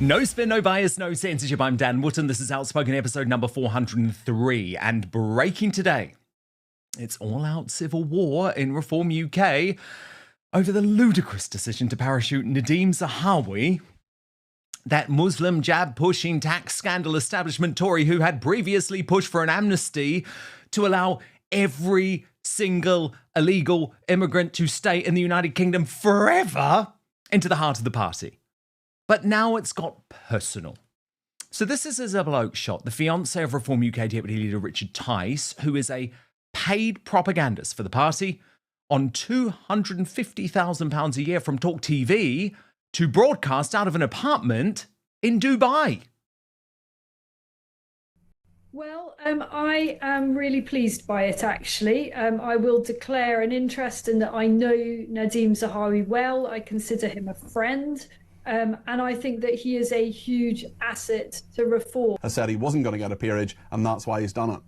No spin, no bias, no censorship. I'm Dan Wootton. This is Outspoken episode number 403. And breaking today, it's all-out civil war in Reform UK over the ludicrous decision to parachute Nadhim Zahawi, that Muslim jab-pushing tax scandal establishment Tory who had previously pushed for an amnesty to allow every single illegal immigrant to stay in the United Kingdom forever, into the heart of the party. But now it's got personal. So this is Isabel Oakeshott, the fiancé of Reform UK Deputy Leader Richard Tice, who is a paid propagandist for the party on £250,000 a year from Talk TV to broadcast out of an apartment in Dubai. Well, I am really pleased by it, actually. I will declare an interest in that. I know Nadhim Zahawi well. I consider him a friend. And I think that he is a huge asset to Reform. I said he wasn't going to get a peerage, and that's why he's done it.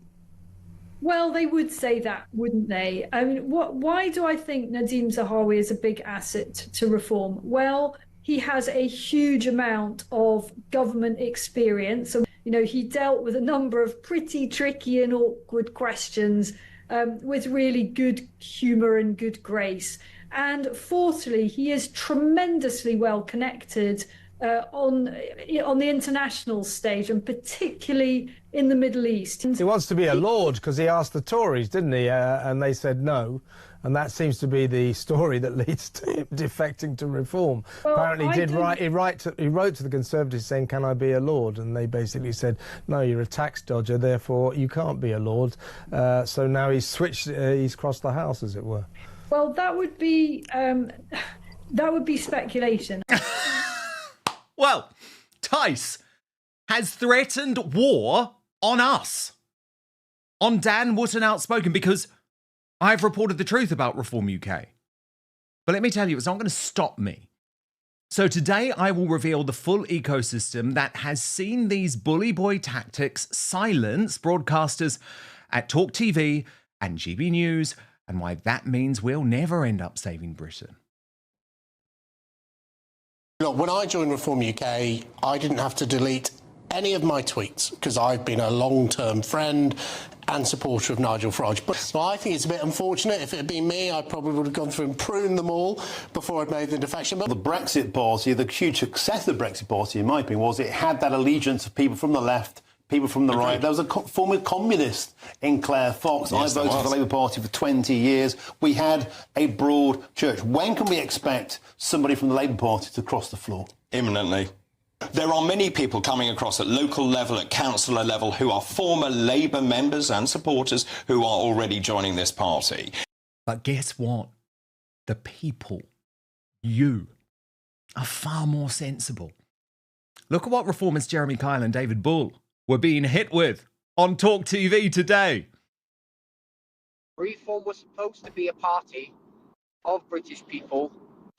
Well, they would say that, wouldn't they? I mean, why do I think Nadhim Zahawi is a big asset to Reform? Well, he has a huge amount of government experience. You know, he dealt with a number of pretty tricky and awkward questions with really good humour and good grace. And fourthly, he is tremendously well connected on the international stage, and particularly in the Middle East. He wants to be a lord because he asked the Tories, didn't he? And they said no. And that seems to be the story that leads to him defecting to Reform. Well, apparently he wrote to the Conservatives saying, can I be a lord? And they basically said, no, you're a tax dodger, therefore you can't be a lord. So now he's switched, he's crossed the house, as it were. Well, that would be speculation. Well, Tice has threatened war on us, on Dan Wootton Outspoken, because I've reported the truth about Reform UK. But let me tell you, it's not going to stop me. So today I will reveal the full ecosystem that has seen these bully boy tactics silence broadcasters at Talk TV and GB News, and why that means we'll never end up saving Britain. Look, when I joined Reform UK, I didn't have to delete any of my tweets because I've been a long-term friend and supporter of Nigel Farage. But so I think it's a bit unfortunate. If it had been me, I probably would have gone through and pruned them all before I'd made the defection. But the Brexit party, the huge success of the Brexit party, in my opinion, was it had that allegiance of people from the left, people from the right. There was a former communist in Claire Fox. Yes, I voted for the Labour Party for 20 years. We had a broad church. When can we expect somebody from the Labour Party to cross the floor? Imminently. There are many people coming across at local level, at councillor level, who are former Labour members and supporters who are already joining this party. But guess what? The people, you, are far more sensible. Look at what reformers Jeremy Kyle and David Bull were being hit with on Talk TV today. Reform was supposed to be a party of British people,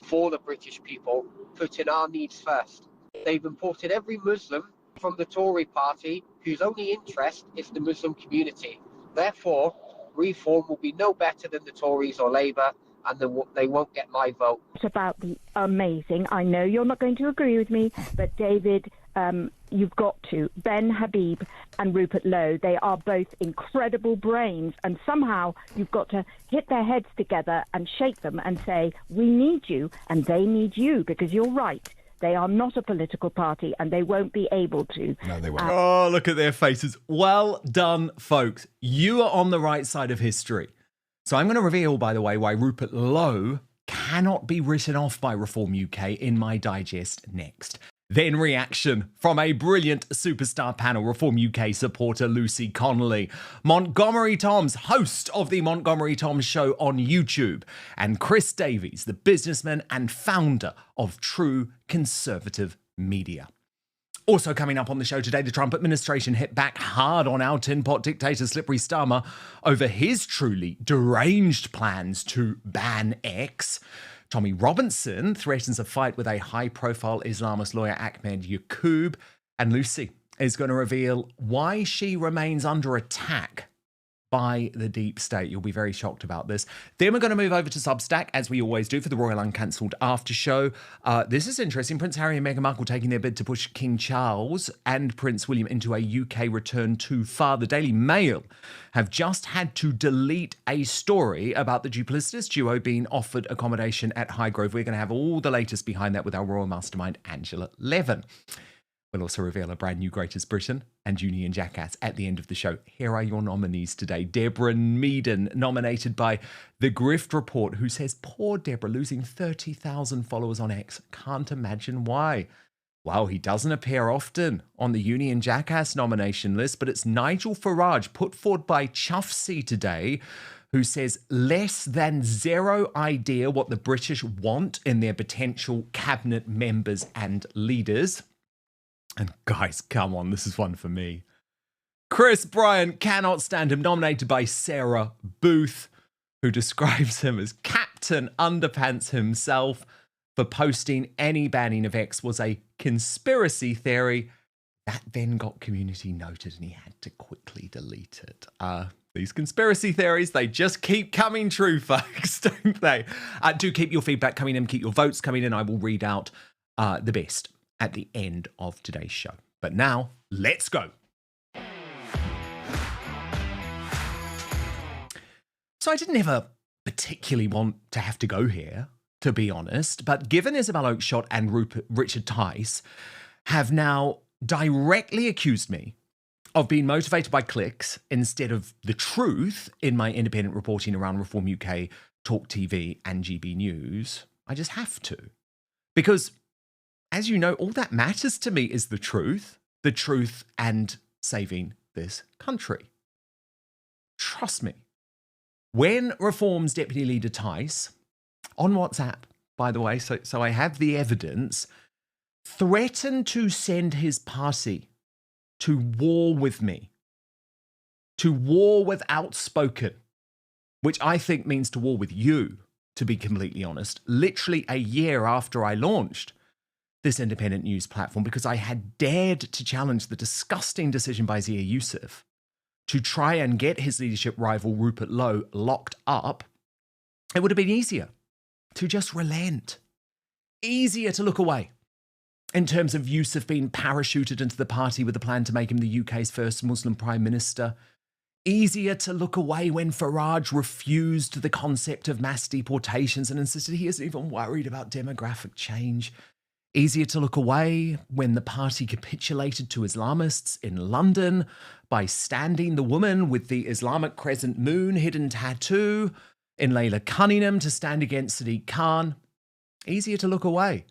for the British people, putting our needs first. They've imported every Muslim from the Tory party whose only interest is the Muslim community. Therefore, Reform will be no better than the Tories or Labour, and they won't get my vote. It's about the amazing, I know you're not going to agree with me, but David, you've got to. Ben Habib and Rupert Lowe, they are both incredible brains, and somehow you've got to hit their heads together and shake them and say, we need you and they need you, because you're right. They are not a political party and they won't be able to. No, they won't. Oh, look at their faces. Well done, folks. You are on the right side of history. So I'm going to reveal, by the way, why Rupert Lowe cannot be written off by Reform UK in my digest next. Then reaction from a brilliant superstar panel, Reform UK supporter Lucy Connolly, Montgomery Toms, host of the Montgomery Toms Show on YouTube, and Chris Davies, the businessman and founder of True Conservative Media. Also coming up on the show today, the Trump administration hit back hard on our tin pot dictator Slippery Starmer over his truly deranged plans to ban X. Tommy Robinson threatens a fight with a high-profile Islamist lawyer Ahmed Yaqub. And Lucy is going to reveal why she remains under attack by the deep state. You'll be very shocked about this. Then we're going to move over to Substack, as we always do, for the Royal Uncancelled After Show. This is interesting. Prince Harry and Meghan Markle taking their bid to push King Charles and Prince William into a UK return too far. The Daily Mail have just had to delete a story about the duplicitous duo being offered accommodation at Highgrove. We're going to have all the latest behind that with our royal mastermind, Angela Levin. We'll also reveal a brand new Greatest Britain and Union Jackass at the end of the show. Here are your nominees today. Deborah Meaden, nominated by The Grift Report, who says, poor Deborah losing 30,000 followers on X. Can't imagine why. Well, he doesn't appear often on the Union Jackass nomination list, but it's Nigel Farage, put forward by Chuffsy today, who says less than zero idea what the British want in their potential cabinet members and leaders. And guys, come on, this is one for me. Chris Bryant, cannot stand him, nominated by Sarah Booth, who describes him as Captain Underpants himself for posting any banning of X was a conspiracy theory. That then got community noted and he had to quickly delete it. These conspiracy theories, they just keep coming true, folks, don't they? Do keep your feedback coming in, keep your votes coming in. I will read out the best at the end of today's show. But now, let's go. So I didn't ever particularly want to have to go here, to be honest, but given Isabel Oakeshott and Richard Tice have now directly accused me of being motivated by clicks instead of the truth in my independent reporting around Reform UK, Talk TV and GB News, I just have to. Because as you know, all that matters to me is the truth and saving this country. Trust me. When Reform's Deputy Leader Tice, on WhatsApp, by the way, so I have the evidence, threatened to send his party to war with me, to war with Outspoken, which I think means to war with you, to be completely honest, literally a year after I launched this independent news platform, because I had dared to challenge the disgusting decision by Zia Youssef to try and get his leadership rival Rupert Lowe locked up, it would have been easier to just relent. Easier to look away in terms of Youssef being parachuted into the party with a plan to make him the UK's first Muslim Prime Minister. Easier to look away when Farage refused the concept of mass deportations and insisted he isn't even worried about demographic change. Easier to look away when the party capitulated to Islamists in London by standing the woman with the Islamic crescent moon hidden tattoo in Layla Cunningham to stand against Sadiq Khan. Easier to look away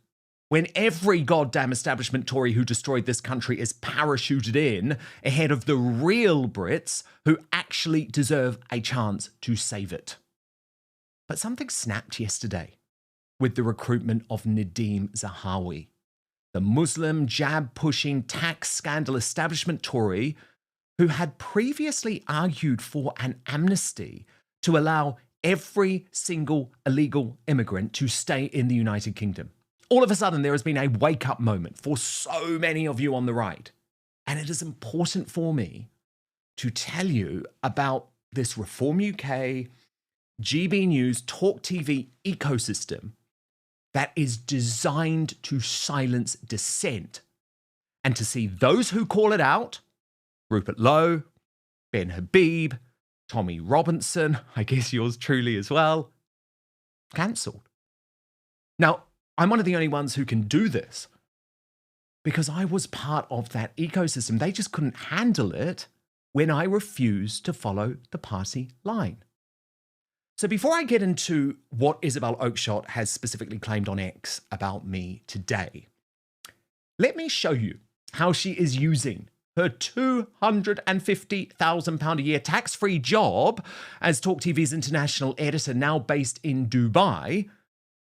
when every goddamn establishment Tory who destroyed this country is parachuted in ahead of the real Brits who actually deserve a chance to save it. But something snapped yesterday with the recruitment of Nadhim Zahawi, the Muslim jab-pushing tax scandal establishment Tory who had previously argued for an amnesty to allow every single illegal immigrant to stay in the United Kingdom. All of a sudden, there has been a wake-up moment for so many of you on the right. And it is important for me to tell you about this Reform UK, GB News, Talk TV ecosystem that is designed to silence dissent and to see those who call it out, Rupert Lowe, Ben Habib, Tommy Robinson, I guess yours truly as well, cancelled. Now, I'm one of the only ones who can do this because I was part of that ecosystem. They just couldn't handle it when I refused to follow the party line. So before I get into what Isabel Oakeshott has specifically claimed on X about me today, let me show you how she is using her £250,000 a year tax-free job as Talk TV's international editor, now based in Dubai,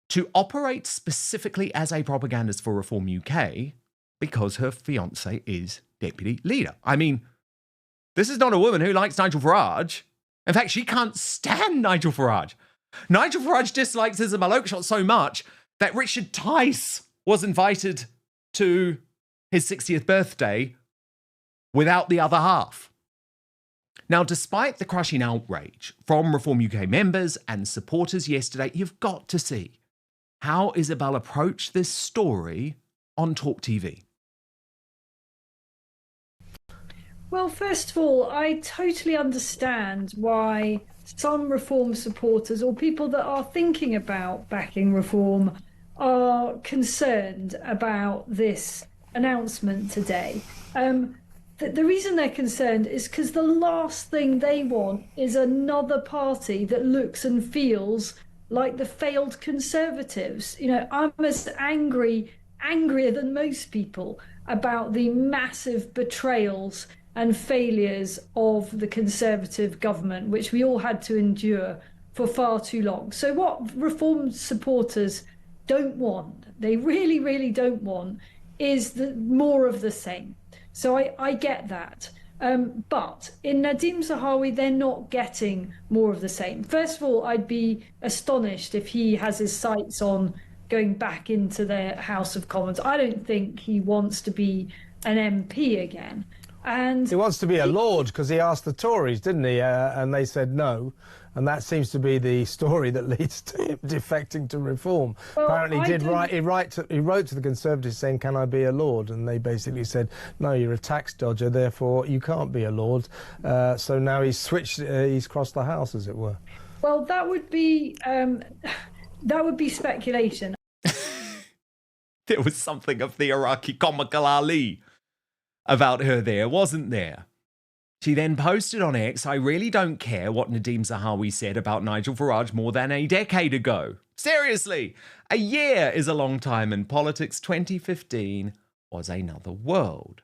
to operate specifically as a propagandist for Reform UK because her fiancé is deputy leader. I mean, this is not a woman who likes Nigel Farage. In fact, she can't stand Nigel Farage. Nigel Farage dislikes Isabel Oakeshott so much that Richard Tice was invited to his 60th birthday without the other half. Now, despite the crushing outrage from Reform UK members and supporters yesterday, you've got to see how Isabel approached this story on Talk TV. Well, first of all, I totally understand why some Reform supporters or people that are thinking about backing Reform are concerned about this announcement today. The reason they're concerned is because the last thing they want is another party that looks and feels like the failed Conservatives. You know, I'm as angrier than most people about the massive betrayals and failures of the Conservative government, which we all had to endure for far too long. So what Reform supporters don't want, they really, really don't want, is more of the same. So I get that. But in Nadhim Zahawi, they're not getting more of the same. First of all, I'd be astonished if he has his sights on going back into the House of Commons. I don't think he wants to be an MP again. And he wants to be a Lord because he asked the Tories, didn't he? And they said no. And that seems to be the story that leads to him defecting to Reform. Well, apparently he wrote to the Conservatives saying, can I be a Lord? And they basically said, no, you're a tax dodger, therefore you can't be a Lord. So now he's switched, he's crossed the House, as it were. Well, that would be speculation. There was something of the Iraqi comical Ali about her there, wasn't there? She then posted on X, I really don't care what Nadhim Zahawi said about Nigel Farage more than a decade ago. Seriously, a year is a long time in politics. 2015 was another world.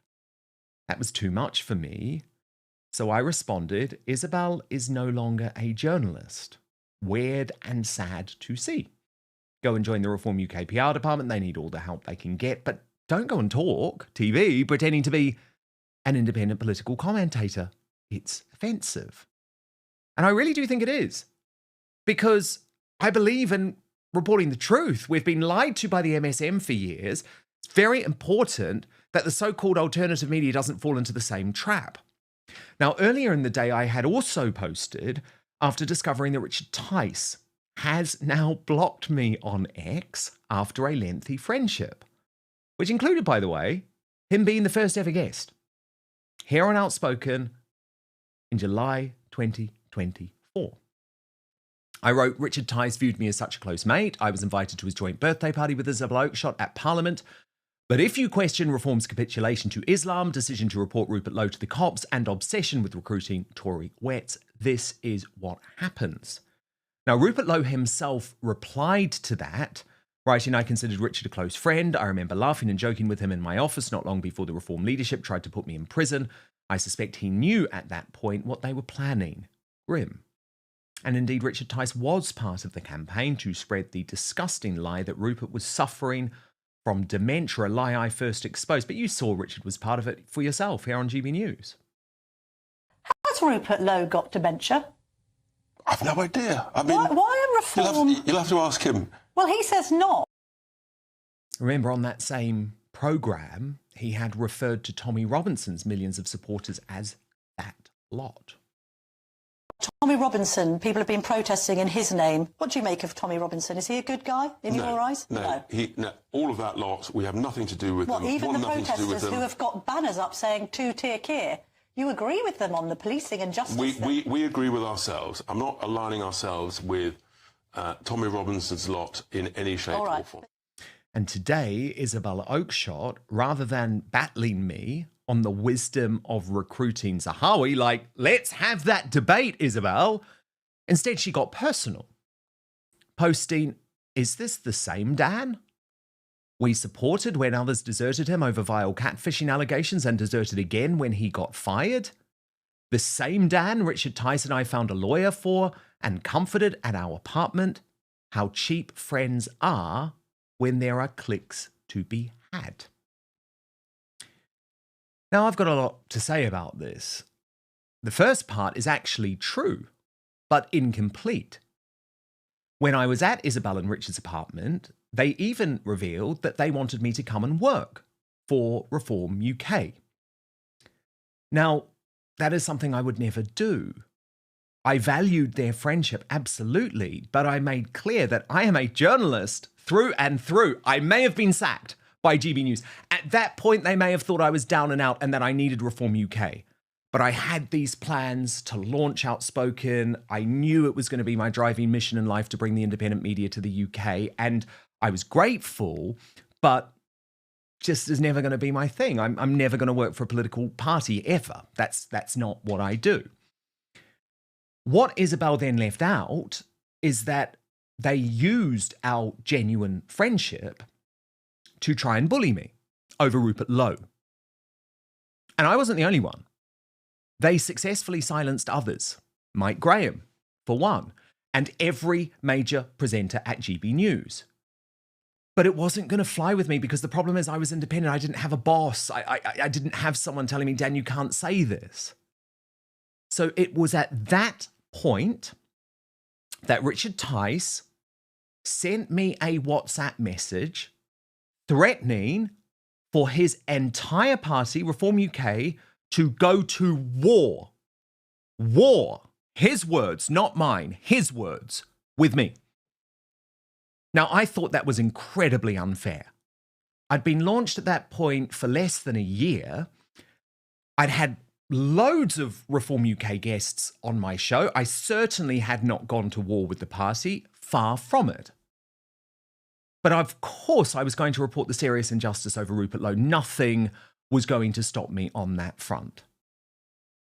That was too much for me. So I responded, Isabel is no longer a journalist. Weird and sad to see. Go and join the Reform UK PR department. They need all the help they can get, but don't go and talk TV pretending to be an independent political commentator. It's offensive. And I really do think it is. Because I believe in reporting the truth. We've been lied to by the MSM for years. It's very important that the so-called alternative media doesn't fall into the same trap. Now, earlier in the day, I had also posted, after discovering that Richard Tice has now blocked me on X after a lengthy friendship, which included, by the way, him being the first ever guest here on Outspoken in July 2024. I wrote, Richard Tice viewed me as such a close mate. I was invited to his joint birthday party with Isabel Oakeshott at Parliament. But if you question Reform's capitulation to Islam, decision to report Rupert Lowe to the cops, and obsession with recruiting Tory wets, this is what happens. Now, Rupert Lowe himself replied to that, writing, I considered Richard a close friend. I remember laughing and joking with him in my office not long before the Reform leadership tried to put me in prison. I suspect he knew at that point what they were planning. Grim. And indeed, Richard Tice was part of the campaign to spread the disgusting lie that Rupert was suffering from dementia, a lie I first exposed. But you saw Richard was part of it for yourself here on GB News. Has Rupert Lowe got dementia? I've no idea. I mean, why a Reform? You'll have to ask him. Well, he says not. Remember, on that same programme, he had referred to Tommy Robinson's millions of supporters as that lot. Tommy Robinson, people have been protesting in his name. What do you make of Tommy Robinson? Is he a good guy in your eyes? No. All of that lot, we have nothing to do with them. Even the protesters who have got banners up saying two-tier care, you agree with them on the policing and justice? We agree with ourselves. I'm not aligning ourselves with Tommy Robinson's lot in any shape or form. And today, Isabel Oakeshott, rather than battling me on the wisdom of recruiting Zahawi, like, let's have that debate, Isabel, instead she got personal, posting, is this the same Dan we supported when others deserted him over vile catfishing allegations and deserted again when he got fired? The same Dan Richard Tice and I found a lawyer for and comforted at our apartment? How cheap friends are when there are clicks to be had. Now, I've got a lot to say about this. The first part is actually true, but incomplete. When I was at Isabel and Richard's apartment, they even revealed that they wanted me to come and work for Reform UK. Now, that is something I would never do. I valued their friendship, absolutely, but I made clear that I am a journalist through and through. I may have been sacked by GB News. At that point, they may have thought I was down and out and that I needed Reform UK. But I had these plans to launch Outspoken. I knew it was going to be my driving mission in life to bring the independent media to the UK. And I was grateful, but just is never going to be my thing. I'm never going to work for a political party ever. That's not what I do. What Isabel then left out is that they used our genuine friendship to try and bully me over Rupert Lowe. And I wasn't the only one. They successfully silenced others. Mike Graham, for one, and every major presenter at GB News. But it wasn't going to fly with me because the problem is I was independent. I didn't have a boss. I didn't have someone telling me, Dan, you can't say this. So it was at that point that Richard Tice sent me a WhatsApp message threatening for his entire party, Reform UK, to go to war. War. His words, not mine. His words with me. Now, I thought that was incredibly unfair. I'd been launched at that point for less than a year. I'd had loads of Reform UK guests on my show. I certainly had not gone to war with the party, far from it. But of course, I was going to report the serious injustice over Rupert Lowe. Nothing was going to stop me on that front.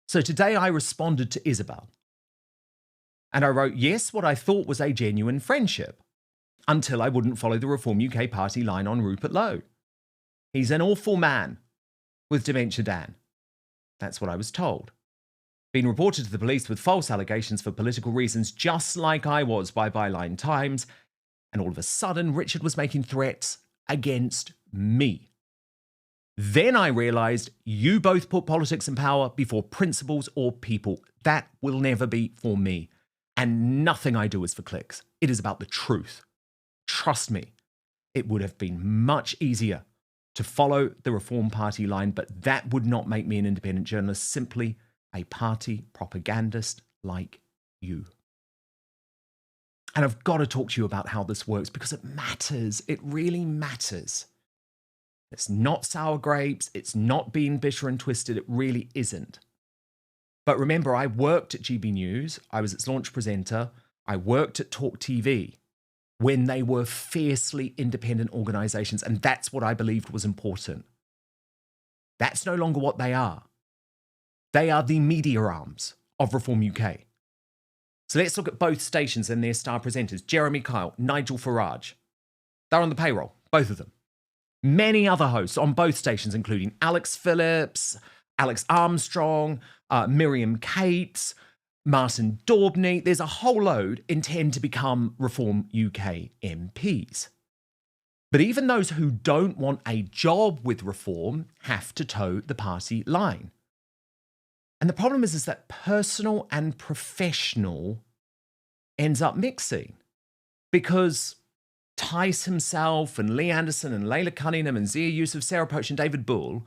So today I responded to Isabel. And I wrote, yes, what I thought was a genuine friendship, until I wouldn't follow the Reform UK party line on Rupert Lowe. He's an awful man with dementia, Dan. That's what I was told. Being reported to the police with false allegations for political reasons, just like I was by Byline Times. And all of a sudden, Richard was making threats against me. Then I realized you both put politics and power before principles or people. That will never be for me. And nothing I do is for clicks. It is about the truth. Trust me, it would have been much easier to follow the Reform Party line, but that would not make me an independent journalist, simply a party propagandist like you. And I've got to talk to you about how this works because it matters. It really matters. It's not sour grapes. It's not being bitter and twisted. It really isn't. But remember, I worked at GB News. I was its launch presenter. I worked at Talk TV when they were fiercely independent organizations. And that's what I believed was important. That's no longer what they are. They are the media arms of Reform UK. So let's look at both stations and their star presenters. Jeremy Kyle, Nigel Farage. They're on the payroll, both of them. Many other hosts on both stations, including Alex Phillips, Alex Armstrong, Miriam Cates, Martin Daubney. There's a whole load intend to become Reform UK MPs. But even those who don't want a job with Reform have to toe the party line. And the problem is that personal and professional ends up mixing because Tice himself and Lee Anderson and Layla Cunningham and Zia Yusuf, Sarah Poach and David Bull,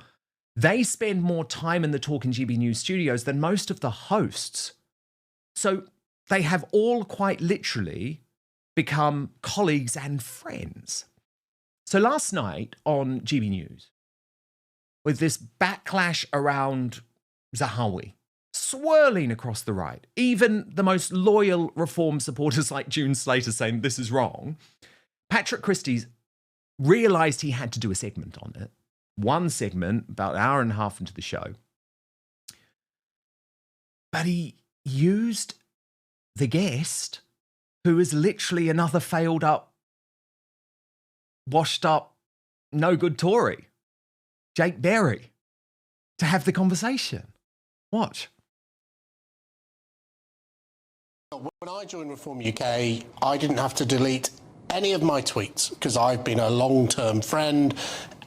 they spend more time in the Talk and GB News studios than most of the hosts. So they have all quite literally become colleagues and friends. So last night on GB News, with this backlash around Zahawi swirling across the right, even the most loyal Reform supporters like June Slater saying this is wrong, Patrick Christie's realised he had to do a segment on it. One segment, about an hour and a half into the show. But he used the guest, who is literally another failed up, washed up, no good Tory, Jake Berry, to have the conversation. Watch. When I joined Reform UK, I didn't have to delete any of my tweets because I've been a long-term friend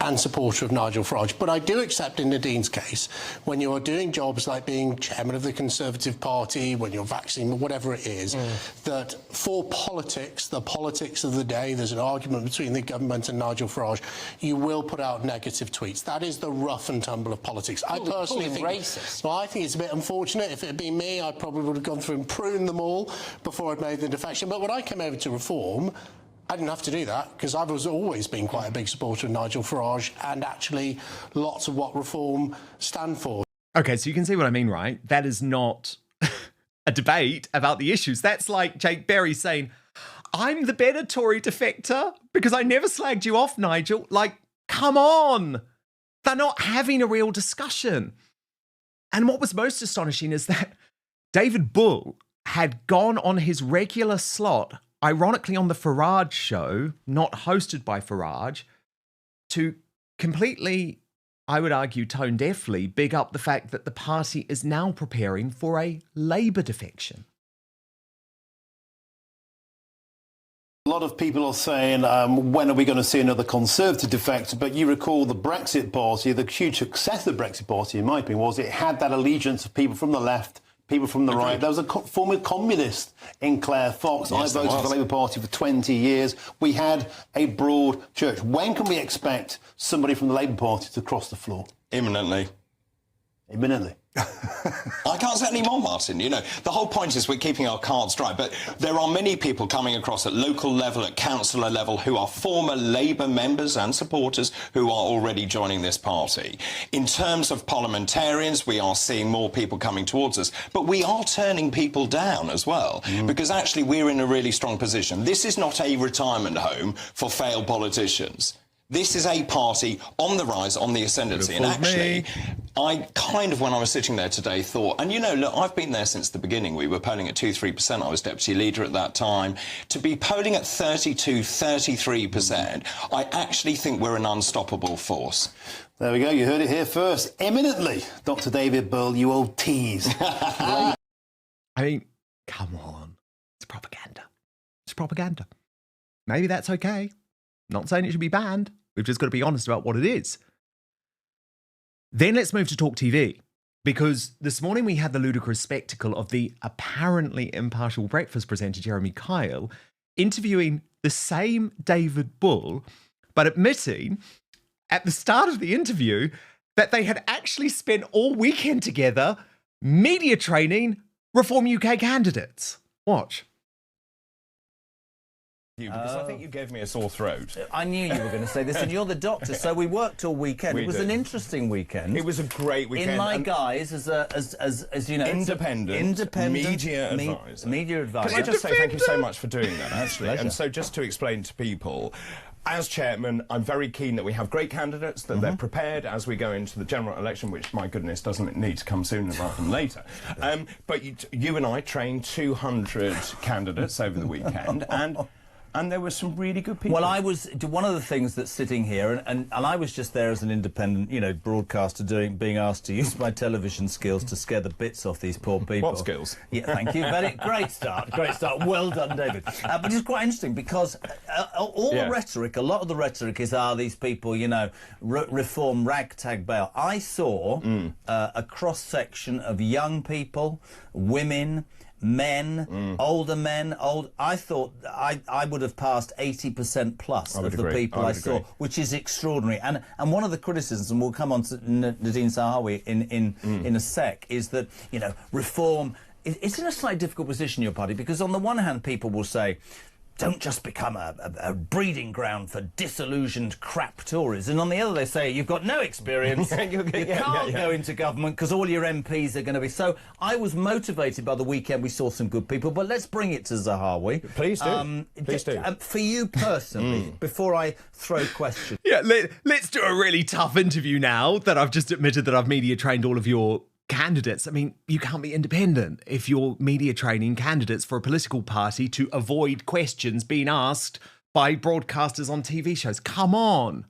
and supporter of Nigel Farage. But I do accept in Nadhim's case, when you're doing jobs like being chairman of the Conservative Party, when you're vaccinating, whatever it is, that for politics, the politics of the day, there's an argument between the government and Nigel Farage, you will put out negative tweets. That is the rough and tumble of politics. I personally think racist. Well, I think it's a bit unfortunate. If it had been me, I probably would have gone through and pruned them all before I'd made the defection. But when I came over to Reform, I didn't have to do that because I was always been quite a big supporter of Nigel Farage and actually lots of what Reform stand for. Okay, so you can see what I mean, right? That is not a debate about the issues. That's like Jake Berry saying, I'm the better Tory defector because I never slagged you off, Nigel. Like, come on. They're not having a real discussion. And what was most astonishing is that David Bull had gone on his regular slot, ironically on the Farage show, not hosted by Farage, to completely, I would argue, tone-deafly big up the fact that the party is now preparing for a Labour defection. A lot of people are saying, when are we going to see another Conservative defector? But you recall the Brexit Party, the huge success of the Brexit Party, in my opinion, was it had that allegiance of people from the left, people from the right. There was a former communist in Claire Fox. Yes, I voted for the Labour Party for 20 years. We had a broad church. When can we expect somebody from the Labour Party to cross the floor? Imminently. Imminently. I can't say any more, Martin. You know, the whole point is we're keeping our cards dry. But there are many people coming across at local level, at councillor level, who are former Labour members and supporters who are already joining this party. In terms of parliamentarians, we are seeing more people coming towards us. But we are turning people down as well, because actually we're in a really strong position. This is not a retirement home for failed politicians. This is a party on the rise, on the ascendancy. And actually, I kind of, when I was sitting there today, thought, and you know, look, I've been there since the beginning. We were polling at 2-3%. I was deputy leader at that time. To be polling at 32-33%, I actually think we're an unstoppable force. There we go. You heard it here first. Imminently, Dr. David Bull, you old tease. I mean, come on. It's propaganda. It's propaganda. Maybe that's okay. Not saying it should be banned. We've just got to be honest about what it is. Then let's move to Talk TV, because this morning we had the ludicrous spectacle of the apparently impartial breakfast presenter Jeremy Kyle interviewing the same David Bull, but admitting at the start of the interview that they had actually spent all weekend together media training Reform UK candidates. Watch. Because I think you gave me a sore throat. I knew you were going to say this, and you're the doctor, so we worked all weekend. It was an interesting weekend. It was a great weekend. In my guise, as you know, independent media advisor. Media advisor. Can I just say thank you so much for doing that, actually? And so just to explain to people, as chairman, I'm very keen that we have great candidates, that they're prepared as we go into the general election, which, my goodness, doesn't need to come sooner rather than later. But you and I trained 200 candidates over the weekend, and there were some really good people. Well, I was one of the things that's sitting here, and I was just there as an independent, you know, broadcaster, being asked to use my television skills to scare the bits off these poor people. What skills? Yeah, thank you. Great start. Well done, David. But it's quite interesting because all the rhetoric, a lot of the rhetoric is, these people, you know, reform, ragtag bail. I saw a cross section of young people, women, men, older men, I thought I would have passed 80% plus of the people I saw, which is extraordinary. And one of the criticisms, and we'll come on to Nadhim Zahawi in a sec, is that, you know, reform, it's in a slightly difficult position, your party, because on the one hand, people will say, don't just become a breeding ground for disillusioned crap Tories. And on the other, they say, you've got no experience, you can't go into government because all your MPs are going to be... So I was motivated by the weekend. We saw some good people, but let's bring it to Zahawi. Please do. Please do. For you personally, before I throw questions... Yeah, let's do a really tough interview now that I've just admitted that I've media trained all of your candidates. I mean, you can't be independent if you're media training candidates for a political party to avoid questions being asked by broadcasters on TV shows. Come on.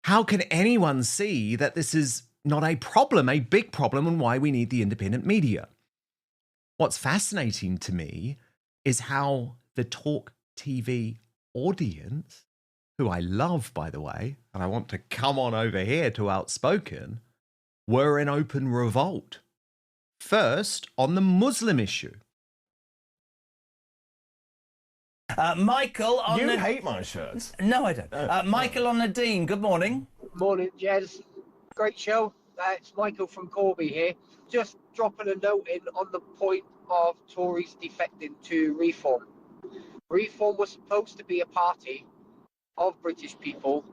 How can anyone see that this is not a problem, a big problem, and why we need the independent media? What's fascinating to me is how the Talk TV audience who I love, by the way, and I want to come on over here to Outspoken, were in open revolt. First, on the issue. Michael on You hate my shirts. No, I don't. Michael on Nadhim, good morning. Morning, Jez. Great show. It's Michael from Corby here. Just dropping a note in on the point of Tories defecting to Reform. Reform was supposed to be a party of British people,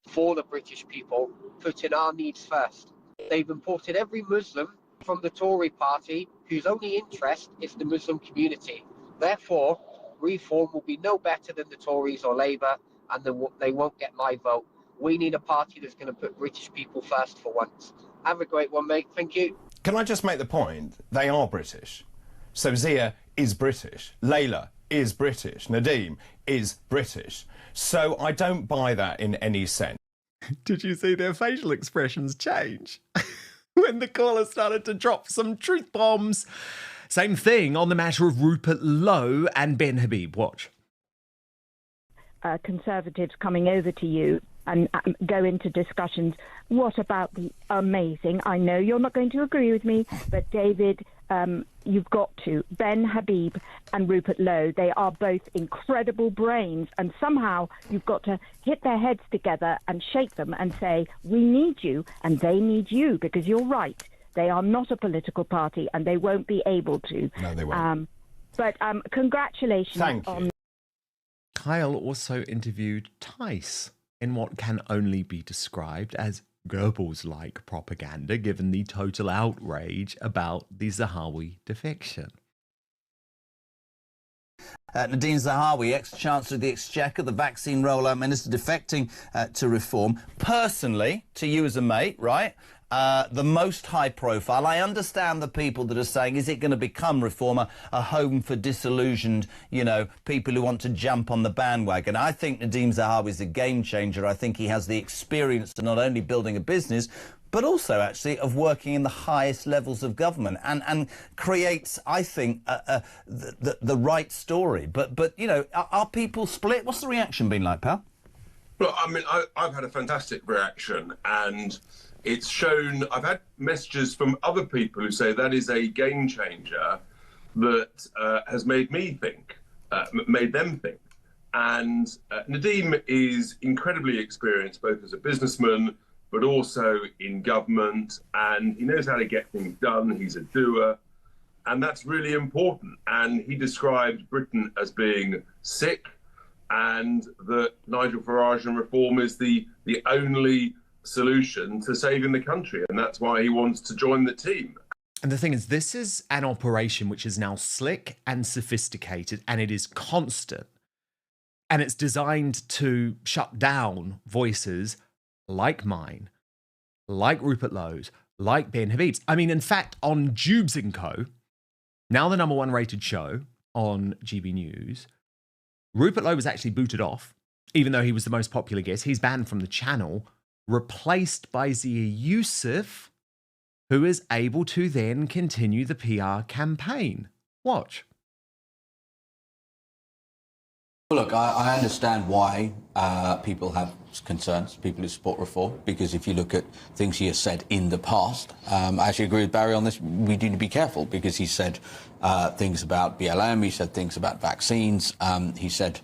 for the British people, putting our needs first. They've imported every Muslim from the Tory party whose only interest is the Muslim community. Therefore, Reform will be no better than the Tories or Labour, and they won't get my vote. We need a party that's going to put British people first for once. Have a great one, mate. Thank you. Can I just make the point? They are British. So Zia is British. Layla is British. Nadhim is British. So I don't buy that in any sense. Did you see their facial expressions change when the caller started to drop some truth bombs? Same thing on the matter of Rupert Lowe and Ben Habib. Watch. Conservatives coming over to you and go into discussions. What about the amazing, I know you're not going to agree with me, but David, you've got to, Ben Habib and Rupert Lowe, they are both incredible brains, and somehow you've got to hit their heads together and shake them and say, we need you and they need you, because you're right. They are not a political party and they won't be able to. No, they won't. But congratulations. Thank you. Kyle also interviewed Tice in what can only be described as Goebbels-like propaganda, given the total outrage about the Zahawi defection. Nadhim Zahawi, ex-Chancellor of the Exchequer, the vaccine rollout minister, defecting to Reform. Personally, to you as a mate, right? The most high profile. I understand the people that are saying, is it going to become Reform a home for disillusioned, people who want to jump on the bandwagon? I think Nadhim Zahawi is a game changer. I think he has the experience to not only building a business, but also actually of working in the highest levels of government, and creates, I think, the right story. But are people split? What's the reaction been like, pal? Look, I mean, I've had a fantastic reaction, and it's shown, I've had messages from other people who say that is a game changer that has made me think, made them think. And Nadhim is incredibly experienced, both as a businessman, but also in government, and he knows how to get things done. He's a doer, and that's really important. And he described Britain as being sick, and that Nigel Farage and Reform is the only solution to saving the country, and that's why he wants to join the team. And the thing is, this is an operation which is now slick and sophisticated, and it is constant. And it's designed to shut down voices like mine, like Rupert Lowe's, like Ben Habib's. I mean, in fact, on Jubes & Co., now the #1 rated show on GB News, Rupert Lowe was actually booted off, even though he was the most popular guest. He's banned from the channel, replaced by Zia Youssef, who is able to then continue the PR campaign. Watch. Well, look, I understand why people have concerns, people who support Reform, because if you look at things he has said in the past, I actually agree with Barry on this. We need to be careful, because he said things about BLM, he said things about vaccines, he said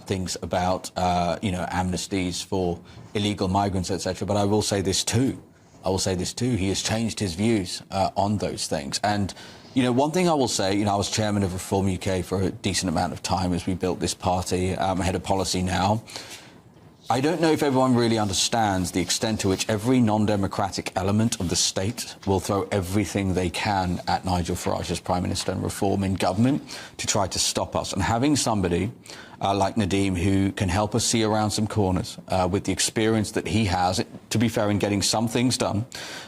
things about, amnesties for illegal migrants, etc. But I will say this too. He has changed his views on those things. And one thing I will say, I was chairman of Reform UK for a decent amount of time as we built this party. I'm head of policy now. I don't know if everyone really understands the extent to which every non-democratic element of the state will throw everything they can at Nigel Farage as Prime Minister and Reform in government to try to stop us. And having somebody like Nadhim who can help us see around some corners with the experience that he has, to be fair, in getting some things done,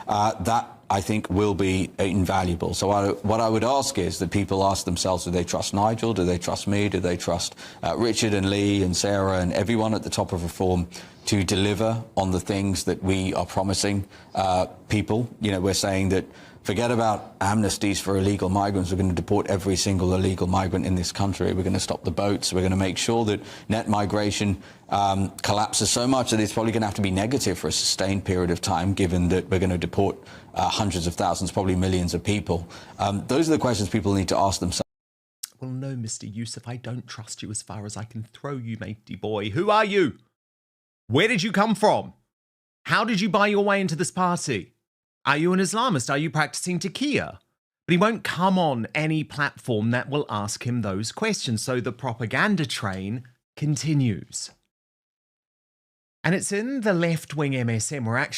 that I think will be invaluable. So what I would ask is that people ask themselves, do they trust Nigel? Do they trust me? Do they trust Richard and Lee and Sarah and everyone at the top of Reform to deliver on the things that we are promising people. We're saying that forget about amnesties for illegal migrants. We're going to deport every single illegal migrant in this country. We're going to stop the boats. We're going to make sure that net migration collapses so much that it's probably going to have to be negative for a sustained period of time, given that we're going to deport hundreds of thousands, probably millions of people. Those are the questions people need to ask themselves. Well, no, Mr. Yusuf, I don't trust you as far as I can throw you, matey boy. Who are you? Where did you come from? How did you buy your way into this party? Are you an Islamist? Are you practicing taqiyya? But he won't come on any platform that will ask him those questions. So the propaganda train continues. And it's in the left-wing MSM where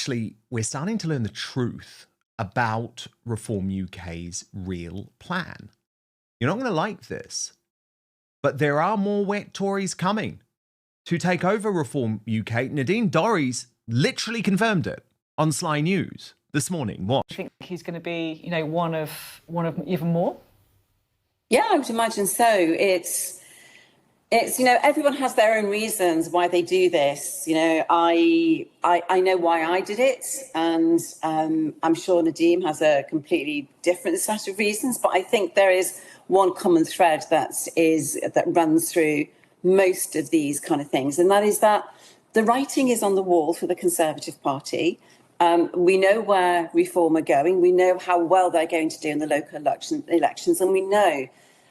we're starting to learn the truth about Reform UK's real plan. You're not going to like this, but there are more wet Tories coming to take over Reform UK. Nadine Dorries literally confirmed it on Sly News this morning. What? I think he's going to be, one of even more. Yeah, I would imagine so. It's everyone has their own reasons why they do this. I know why I did it, and I'm sure Nadhim has a completely different set of reasons. But I think there is one common thread that runs through most of these kind of things, and that is that the writing is on the wall for the Conservative Party. We know where Reform are going. We know how well they're going to do in the local elections. And we know,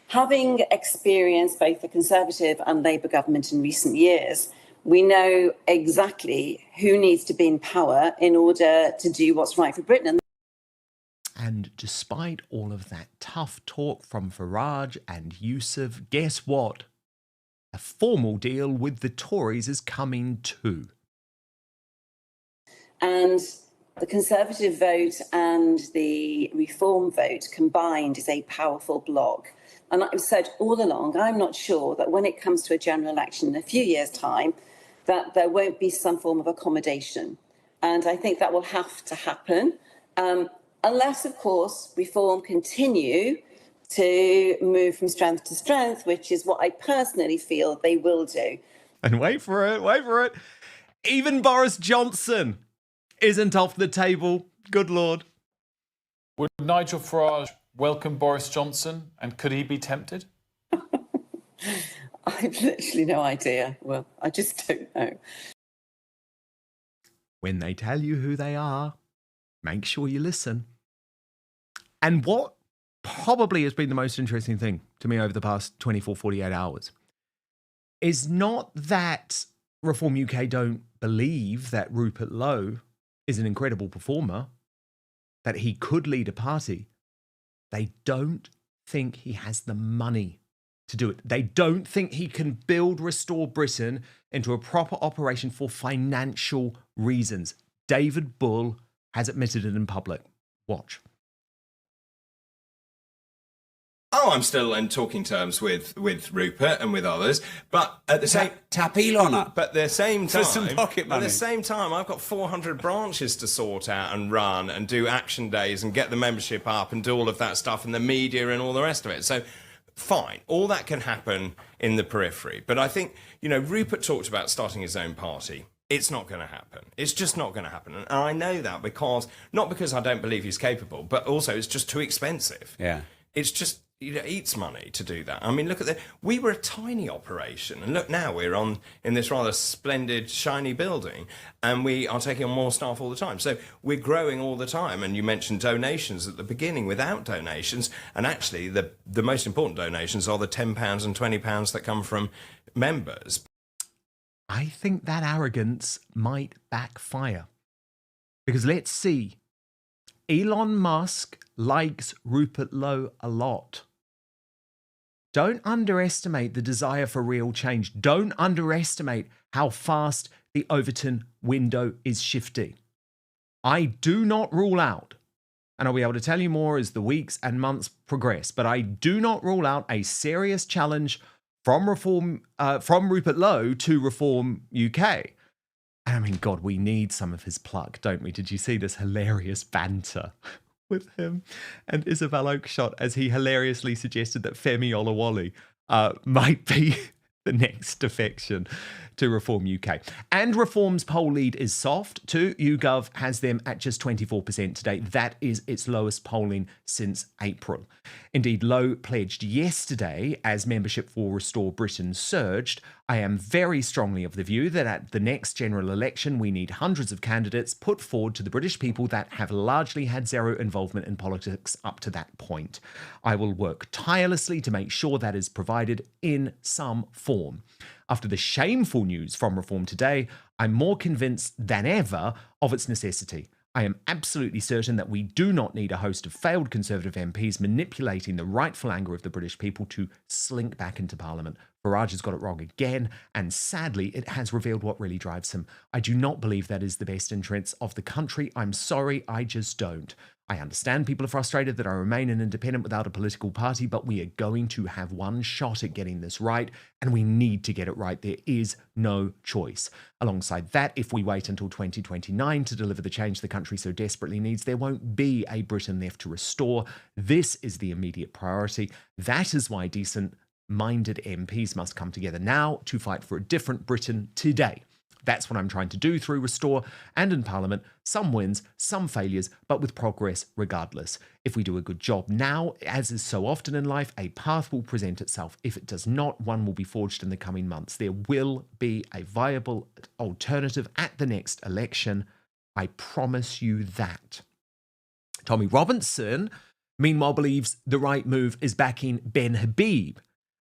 having experienced both the Conservative and Labour government in recent years, we know exactly who needs to be in power in order to do what's right for Britain. And despite all of that tough talk from Farage and Yusuf, guess what? A formal deal with the Tories is coming too. And the Conservative vote and the Reform vote combined is a powerful bloc. And I've said all along, I'm not sure that when it comes to a general election in a few years' time, that there won't be some form of accommodation. And I think that will have to happen, unless, of course, Reform continue to move from strength to strength, which is what I personally feel they will do. And wait for it. Even Boris Johnson isn't off the table. Good Lord. Would Nigel Farage welcome Boris Johnson, and could he be tempted? I've literally no idea. Well, I just don't know. When they tell you who they are, make sure you listen. And what probably has been the most interesting thing to me over the past 24, 48 hours is not that Reform UK don't believe that Rupert Lowe is an incredible performer, that he could lead a party. They don't think he has the money to do it. They don't think he can Restore Britain into a proper operation for financial reasons. David Bull has admitted it in public. Watch. Oh, I'm still in talking terms with Rupert and with others, but at the same tap Elon up. But at the same time, for some pocket money. At the same time, I've got 400 branches to sort out and run and do action days and get the membership up and do all of that stuff and the media and all the rest of it. So, fine, all that can happen in the periphery. But I think Rupert talked about starting his own party. It's not going to happen. It's just not going to happen. And I know that not because I don't believe he's capable, but also it's just too expensive. Yeah. It's just, it eats money to do that. I mean, look at we were a tiny operation, and look now we're in this rather splendid, shiny building, and we are taking on more staff all the time. So we're growing all the time. And you mentioned donations at the beginning. Without donations, and actually the most important donations are the £10 and £20 that come from members. I think that arrogance might backfire. Because let's see, Elon Musk likes Rupert Lowe a lot. Don't underestimate the desire for real change. Don't underestimate how fast the Overton window is shifting. I do not rule out, and I'll be able to tell you more as the weeks and months progress, but I do not rule out a serious challenge from Rupert Lowe to Reform UK. And I mean, God, we need some of his pluck, don't we? Did you see this hilarious banter with him and Isabel Oakeshott as he hilariously suggested that Femi Olawale might be the next defection to Reform UK. And Reform's poll lead is soft too. YouGov has them at just 24% today. That is its lowest polling since April. Indeed, Low pledged yesterday as membership for Restore Britain surged. I am very strongly of the view that at the next general election, we need hundreds of candidates put forward to the British people that have largely had zero involvement in politics up to that point. I will work tirelessly to make sure that is provided in some form. After the shameful news from Reform today, I'm more convinced than ever of its necessity. I am absolutely certain that we do not need a host of failed Conservative MPs manipulating the rightful anger of the British people to slink back into Parliament. Farage has got it wrong again, and sadly, it has revealed what really drives him. I do not believe that is the best interests of the country. I'm sorry, I just don't. I understand people are frustrated that I remain an independent without a political party, but we are going to have one shot at getting this right, and we need to get it right. There is no choice. Alongside that, if we wait until 2029 to deliver the change the country so desperately needs, there won't be a Britain left to restore. This is the immediate priority. That is why decent-minded MPs must come together now to fight for a different Britain today. That's what I'm trying to do through Restore and in Parliament. Some wins, some failures, but with progress regardless. If we do a good job now, as is so often in life, a path will present itself. If it does not, one will be forged in the coming months. There will be a viable alternative at the next election. I promise you that. Tommy Robinson, meanwhile, believes the right move is backing Ben Habib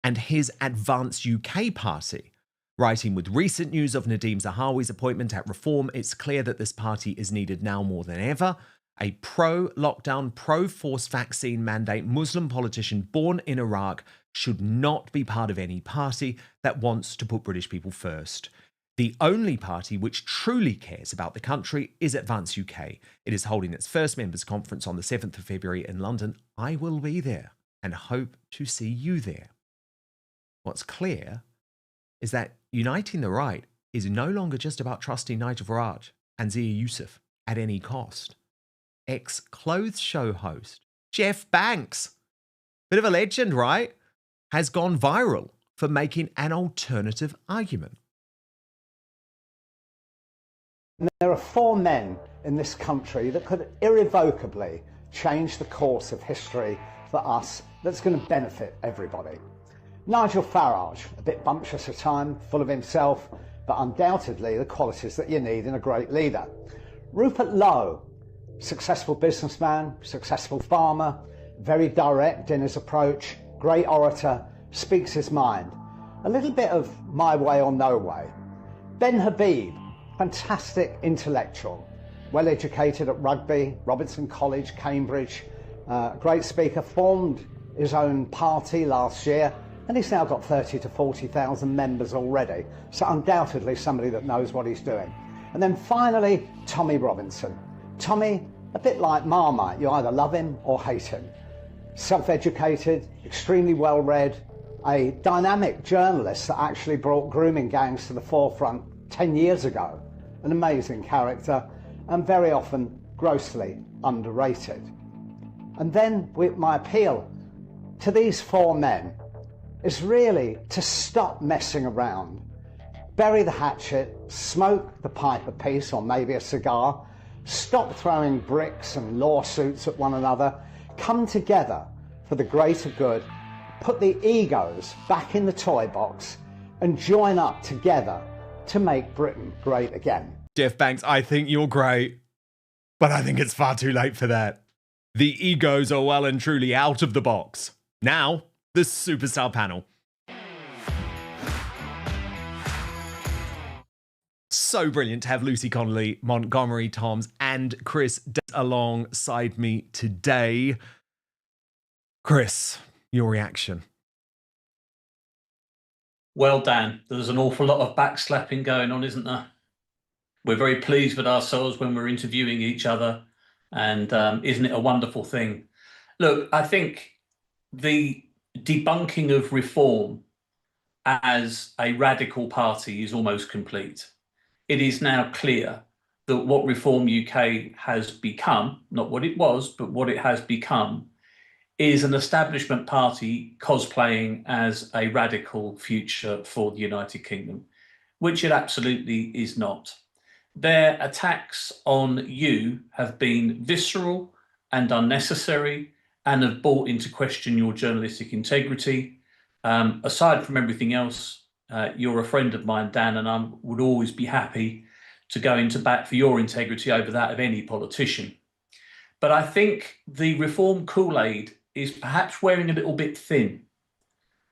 and his Advance UK party. Writing with recent news of Nadhim Zahawi's appointment at Reform, it's clear that this party is needed now more than ever. A pro-lockdown, pro-forced vaccine mandate Muslim politician born in Iraq should not be part of any party that wants to put British people first. The only party which truly cares about the country is Advance UK. It is holding its first members' conference on the 7th of February in London. I will be there and hope to see you there. What's clear is that uniting the right is no longer just about trusting Nigel Farage and Zia Yusuf at any cost. Ex-clothes show host Jeff Banks, bit of a legend, right, has gone viral for making an alternative argument. There are 4 men in this country that could irrevocably change the course of history for us that's going to benefit everybody. Nigel Farage, a bit bumptious at times, full of himself, but undoubtedly the qualities that you need in a great leader. Rupert Lowe, successful businessman, successful farmer, very direct in his approach, great orator, speaks his mind. A little bit of my way or no way. Ben Habib, fantastic intellectual, well educated at Rugby, Robertson College, Cambridge, great speaker, formed his own party last year, and he's now got 30 to 40,000 members already. So undoubtedly somebody that knows what he's doing. And then finally, Tommy Robinson. Tommy, a bit like Marmite, you either love him or hate him. Self-educated, extremely well-read, a dynamic journalist that actually brought grooming gangs to the forefront 10 years ago. An amazing character, and very often grossly underrated. And then my appeal to these 4 men is really to stop messing around. Bury the hatchet, smoke the pipe of peace or maybe a cigar, stop throwing bricks and lawsuits at one another, come together for the greater good, put the egos back in the toy box and join up together to make Britain great again. Jeff Banks, I think you're great, but I think it's far too late for that. The egos are well and truly out of the box. Now, the superstar panel. So brilliant to have Lucy Connolly, Montgomery Toms, and Chris alongside me today. Chris, your reaction? Well, Dan, there's an awful lot of backslapping going on, isn't there? We're very pleased with ourselves when we're interviewing each other, and isn't it a wonderful thing? Look, I think the debunking of Reform as a radical party is almost complete. It is now clear that what Reform UK has become, not what it was, but what it has become, is an establishment party cosplaying as a radical future for the United Kingdom, which it absolutely is not. Their attacks on you have been visceral and unnecessary and have brought into question your journalistic integrity. Aside from everything else, you're a friend of mine, Dan, and I would always be happy to go into bat for your integrity over that of any politician. But I think the reform Kool-Aid is perhaps wearing a little bit thin.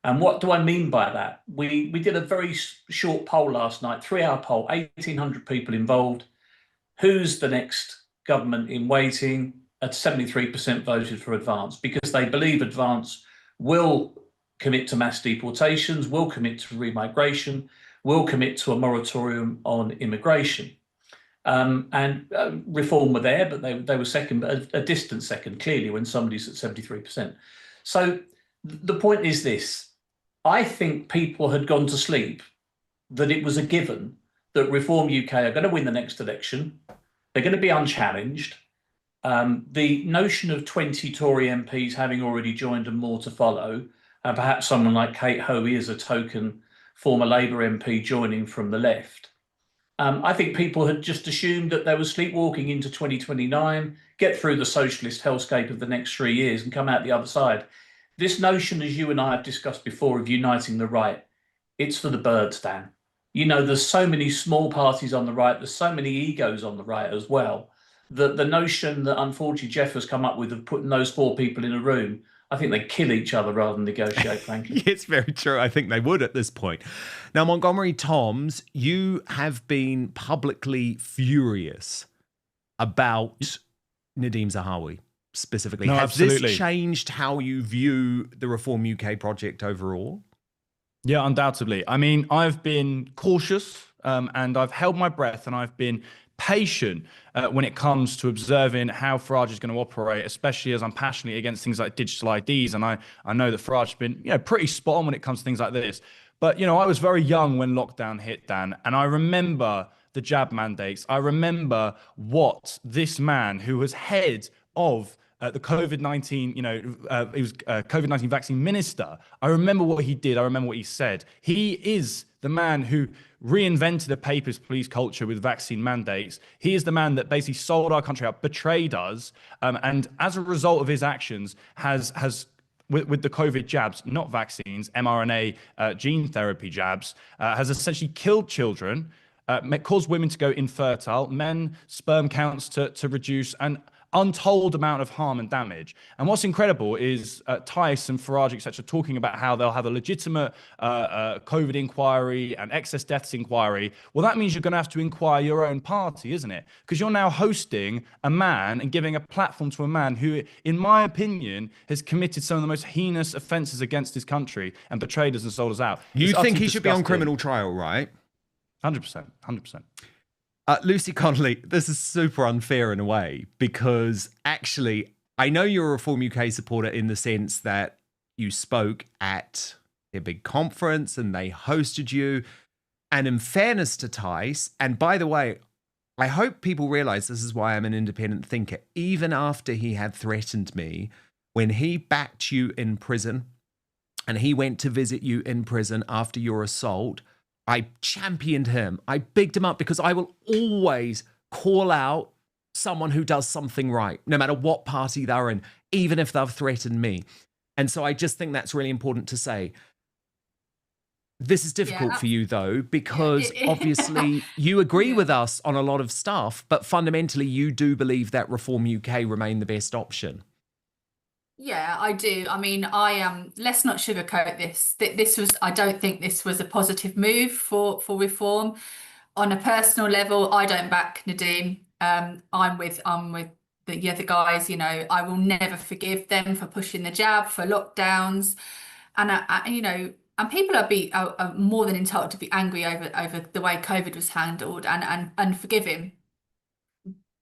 And what do I mean by that? We did a very short poll last night, 3-hour poll, 1,800 people involved. Who's the next government in waiting? At 73% voted for Advance because they believe Advance will commit to mass deportations, will commit to remigration, will commit to a moratorium on immigration. Reform were there, but they were second, but a distant second, clearly, when somebody's at 73%. So the point is this. I think people had gone to sleep that it was a given that Reform UK are going to win the next election. They're going to be unchallenged. The notion of 20 Tory MPs having already joined and more to follow, and perhaps someone like Kate Hoey as a token former Labour MP joining from the left. I think people had just assumed that they were sleepwalking into 2029, get through the socialist hellscape of the next 3 years and come out the other side. This notion, as you and I have discussed before, of uniting the right, it's for the birds, Dan. You know, there's so many small parties on the right, there's so many egos on the right as well, that the notion that unfortunately Jeff has come up with of putting those 4 people in a room, I think they kill each other rather than negotiate, frankly. It's very true. I think they would at this point. Now, Montgomery Toms, you have been publicly furious about Nadhim Zahawi specifically. No, Has absolutely. this changed how you view the Reform UK project overall? Yeah, undoubtedly. I mean, I've been cautious and I've held my breath and I've been patient when it comes to observing how Farage is going to operate, especially as I'm passionate against things like digital IDs. And I know that Farage has been, pretty spot on when it comes to things like this. But, I was very young when lockdown hit, Dan, and I remember the jab mandates. I remember what this man who was head of the COVID-19, he was COVID-19 vaccine minister. I remember what he did. I remember what he said. He is the man who reinvented a papers police culture with vaccine mandates. He is the man that basically sold our country out, betrayed us, and as a result of his actions has with the COVID jabs, not vaccines, mRNA gene therapy jabs, has essentially killed children, caused women to go infertile, men sperm counts to reduce, and untold amount of harm and damage. And what's incredible is Tice and Farage, etc., talking about how they'll have a legitimate COVID inquiry and excess deaths inquiry. Well, that means you're going to have to inquire your own party, isn't it? Because you're now hosting a man and giving a platform to a man who, in my opinion, has committed some of the most heinous offences against his country and betrayed us and sold us out. You think he should be on criminal trial, right? 100%, 100%. Lucy Connolly, this is super unfair in a way because actually, I know you're a Reform UK supporter in the sense that you spoke at a big conference and they hosted you. And in fairness to Tice, and by the way, I hope people realise this is why I'm an independent thinker, even after he had threatened me, when he backed you in prison and he went to visit you in prison after your assault, I championed him. I bigged him up because I will always call out someone who does something right, no matter what party they're in, even if they've threatened me. And so I just think that's really important to say. This is difficult for you, though, because obviously you agree with us on a lot of stuff, but fundamentally you do believe that Reform UK remain the best option. Yeah, I do. I mean, let's not sugarcoat this. I don't think this was a positive move for Reform. On a personal level, I don't back Nadhim. I'm with the other guys. I will never forgive them for pushing the jab, for lockdowns, and people are more than entitled to be angry over the way COVID was handled and forgive him.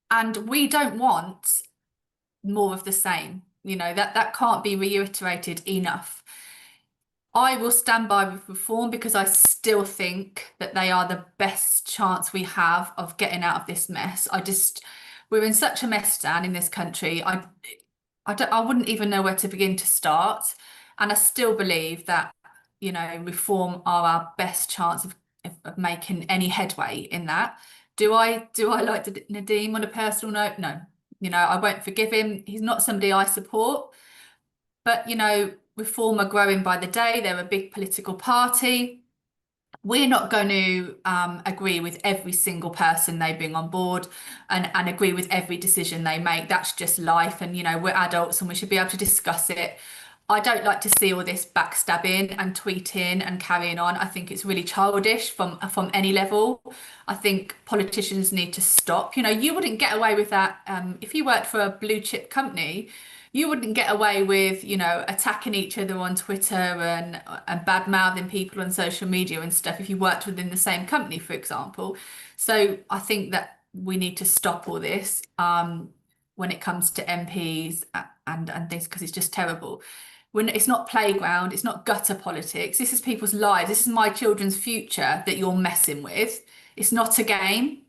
And we don't want more of the same. That can't be reiterated enough. I will stand by with Reform because I still think that they are the best chance we have of getting out of this mess. We're in such a mess, Dan, in this country. I wouldn't even know where to begin to start. And I still believe that, you know, reform are our best chance of making any headway in that. Do I like Nadhim on a personal note? No. You know, I won't forgive him. He's not somebody I support. But, you know, Reform are growing by the day. They're a big political party. We're not going to agree with every single person they bring on board and agree with every decision they make. That's just life. And, you know, we're adults and we should be able to discuss it. I don't like to see all this backstabbing and tweeting and carrying on. I think it's really childish from any level. I think politicians need to stop. You know, you wouldn't get away with that if you worked for a blue chip company. You wouldn't get away with, you know, attacking each other on Twitter and bad mouthing people on social media and stuff if you worked within the same company, for example. So I think that we need to stop all this when it comes to MPs and this, because it's just terrible. When it's not playground, it's not gutter politics. This is people's lives. This is my children's future that you're messing with. It's not a game.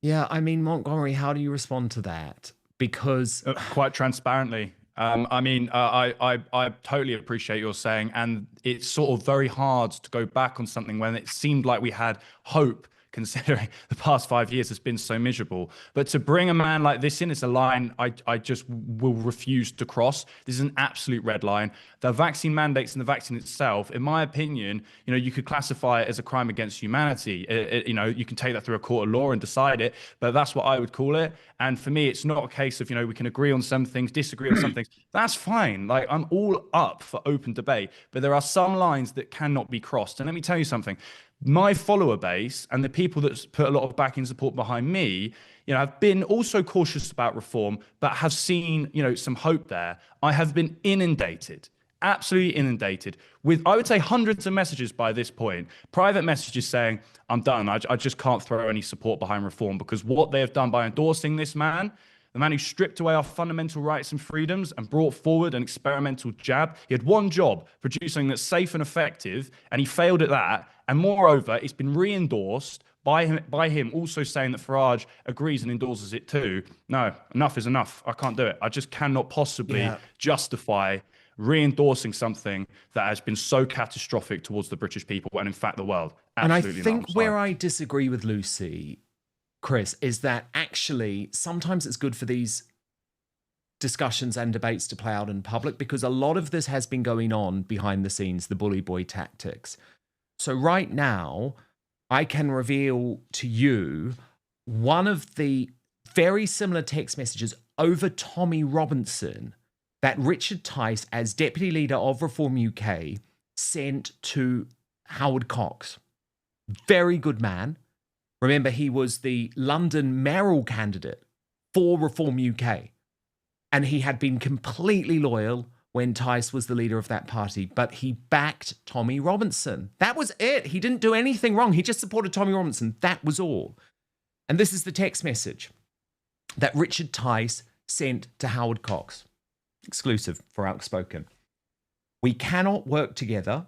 Yeah, I mean, Montgomery, how do you respond to that? Because quite transparently, I mean, I totally appreciate your saying, and it's sort of very hard to go back on something when it seemed like we had hope, considering the past 5 years has been so miserable. But to bring a man like this in, it's a line I just will refuse to cross. This is an absolute red line. The vaccine mandates and the vaccine itself, in my opinion, you know, you could classify it as a crime against humanity. You know, you can take that through a court of law and decide it, but that's what I would call it. And for me, it's not a case of, you know, we can agree on some things, disagree on some things. That's fine. Like, I'm all up for open debate, but there are some lines that cannot be crossed. And let me tell you something. My follower base and the people that put a lot of backing support behind me, you know, have been also cautious about reform, but have seen, you know, some hope there. I have been inundated, absolutely inundated with, I would say, hundreds of messages by this point, private messages saying, I'm done. I just can't throw any support behind reform, because what they have done by endorsing this man, the man who stripped away our fundamental rights and freedoms and brought forward an experimental jab. He had one job, produce something that's safe and effective, and he failed at that. And moreover, it's been re-endorsed by him also saying that Farage agrees and endorses it too. No, enough is enough. I can't do it. I just cannot possibly justify re-endorsing something that has been so catastrophic towards the British people and, in fact, the world. Absolutely. And I think where I disagree with Lucy, Chris, is that actually sometimes it's good for these discussions and debates to play out in public, because a lot of this has been going on behind the scenes, the bully boy tactics. So right now, I can reveal to you one of the very similar text messages over Tommy Robinson that Richard Tice, as Deputy Leader of Reform UK, sent to Howard Cox. Very good man. Remember, he was the London mayoral candidate for Reform UK. And he had been completely loyal when Tice was the leader of that party, but he backed Tommy Robinson. That was it. He didn't do anything wrong. He just supported Tommy Robinson. That was all. And this is the text message that Richard Tice sent to Howard Cox. Exclusive for Outspoken. We cannot work together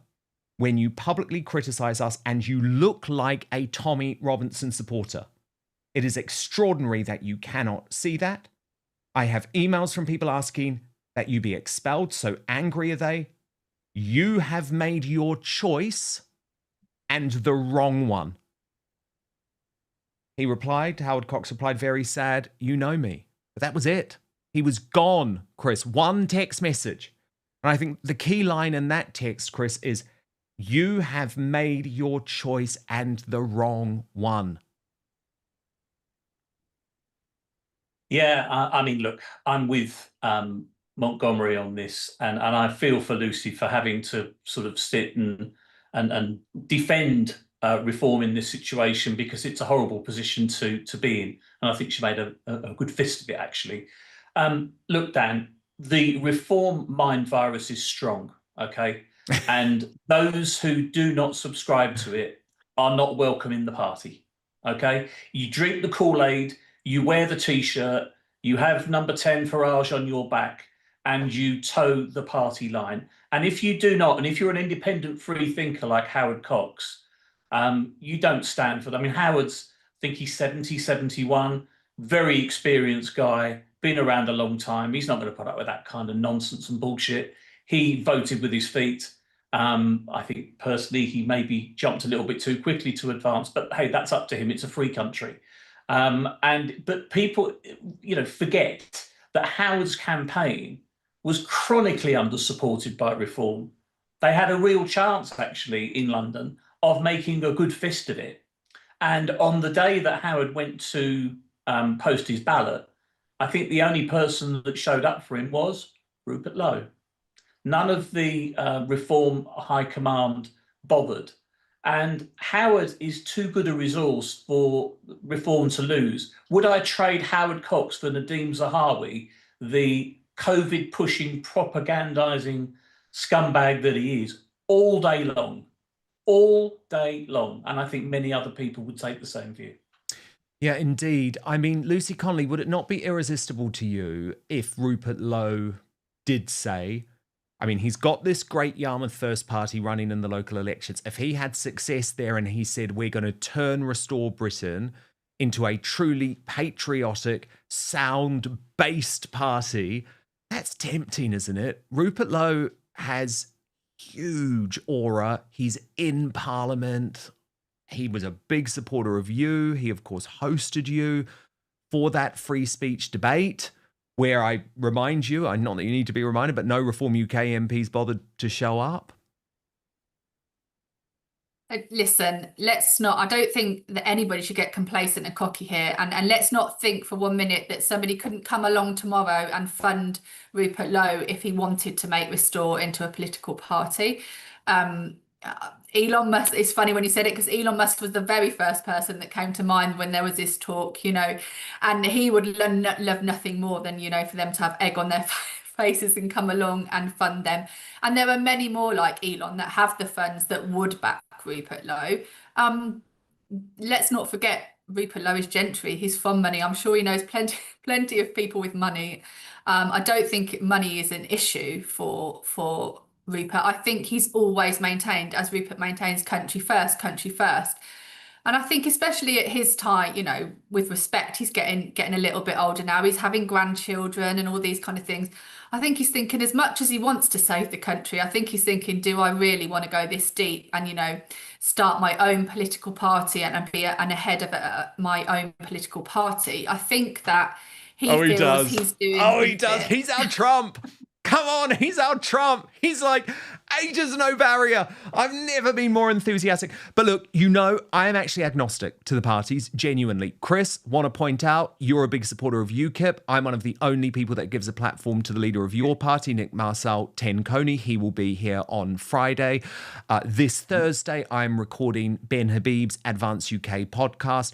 when you publicly criticize us and you look like a Tommy Robinson supporter. It is extraordinary that you cannot see that. I have emails from people asking that you be expelled. So angry are they? You have made your choice, and the wrong one. He replied, Howard Cox replied, very sad, you know me. But that was it. He was gone, Chris. One text message. And I think the key line in that text, Chris, is you have made your choice and the wrong one. Yeah, I mean, look, I'm with Montgomery on this, and I feel for Lucy for having to sort of sit and defend reform in this situation, because it's a horrible position to be in. And I think she made a good fist of it, actually. Look, Dan, the reform mind virus is strong, okay? And those who do not subscribe to it are not welcome in the party, okay? You drink the Kool-Aid, you wear the T-shirt, you have number 10 Farage on your back, and you toe the party line. And if you do not, and if you're an independent free thinker like Howard Cox, you don't stand for that. I mean, Howard's, I think he's 70, 71. very experienced guy, been around a long time. He's not going to put up with that kind of nonsense and bullshit. He voted with his feet. I think personally he maybe jumped a little bit too quickly to advance, but hey, that's up to him. It's a free country. But people, forget that Howard's campaign was chronically under-supported by Reform. They had a real chance, actually, in London of making a good fist of it. And on the day that Howard went to post his ballot, I think the only person that showed up for him was Rupert Lowe. None of the Reform high command bothered. And Howard is too good a resource for Reform to lose. Would I trade Howard Cox for Nadhim Zahawi, the COVID-pushing, propagandising scumbag that he is, all day long? All day long. And I think many other people would take the same view. Yeah, indeed. I mean, Lucy Connolly, would it not be irresistible to you if Rupert Lowe did say, I mean, he's got this great Yarmouth First Party running in the local elections. If he had success there and he said, we're going to turn Restore Britain into a truly patriotic, sound-based party, that's tempting, isn't it? Rupert Lowe has huge aura. He's in Parliament. He was a big supporter of you. He, of course, hosted you for that free speech debate, where I remind you, not that you need to be reminded, but no Reform UK MPs bothered to show up. Listen, I don't think that anybody should get complacent and cocky here. And let's not think for 1 minute that somebody couldn't come along tomorrow and fund Rupert Lowe if he wanted to make Restore into a political party. Elon Musk, it's funny when you said it, because Elon Musk was the very first person that came to mind when there was this talk, and he would love nothing more than, for them to have egg on their faces and come along and fund them. And there are many more like Elon that have the funds that would back Rupert Lowe. Let's not forget Rupert Lowe is gentry. He's from money. I'm sure he knows plenty of people with money. I don't think money is an issue for Rupert. I think he's always maintained, as Rupert maintains, country first. And I think especially at his time, with respect, he's getting a little bit older now. He's having grandchildren and all these kind of things. I think he's thinking, as much as he wants to save the country, I think he's thinking, do I really want to go this deep and, start my own political party and be a head of my own political party? I think that he feels he's doing... Oh, he does. He's our Trump. Come on, he's our Trump. He's like, ages no barrier. I've never been more enthusiastic. But look, I am actually agnostic to the parties, genuinely. Chris, want to point out, you're a big supporter of UKIP. I'm one of the only people that gives a platform to the leader of your party, Nick Marcel Tenconi. He will be here on Friday. This Thursday, I'm recording Ben Habib's Advance UK podcast.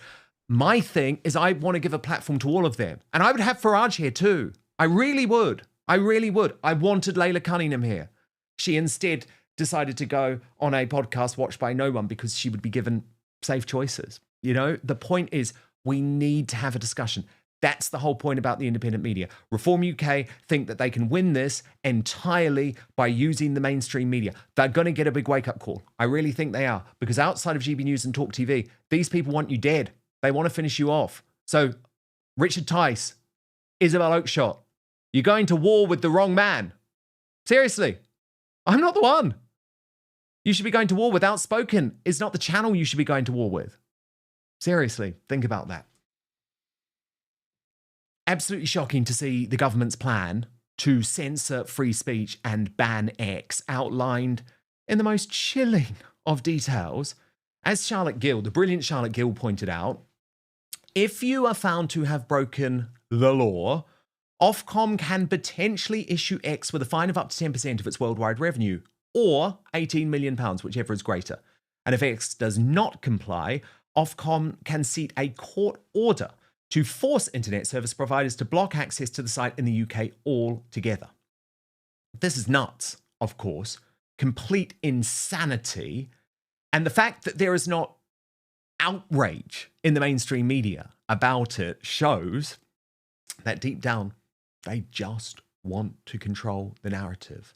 My thing is I want to give a platform to all of them. And I would have Farage here too. I really would. I wanted Layla Cunningham here. She instead decided to go on a podcast watched by no one because she would be given safe choices. The point is we need to have a discussion. That's the whole point about the independent media. Reform UK think that they can win this entirely by using the mainstream media. They're going to get a big wake-up call. I really think they are, because outside of GB News and Talk TV, these people want you dead. They want to finish you off. So Richard Tice, Isabel Oakeshott, you're going to war with the wrong man. Seriously, I'm not the one. You should be going to war with. Outspoken is not the channel you should be going to war with. Seriously, think about that. Absolutely shocking to see the government's plan to censor free speech and ban X outlined in the most chilling of details. As Charlotte Gill, the brilliant Charlotte Gill, pointed out, if you are found to have broken the law, Ofcom can potentially issue X with a fine of up to 10% of its worldwide revenue, or £18 million, whichever is greater. And if X does not comply, Ofcom can seek a court order to force internet service providers to block access to the site in the UK altogether. This is nuts, of course, complete insanity. And the fact that there is not outrage in the mainstream media about it shows that deep down, they just want to control the narrative.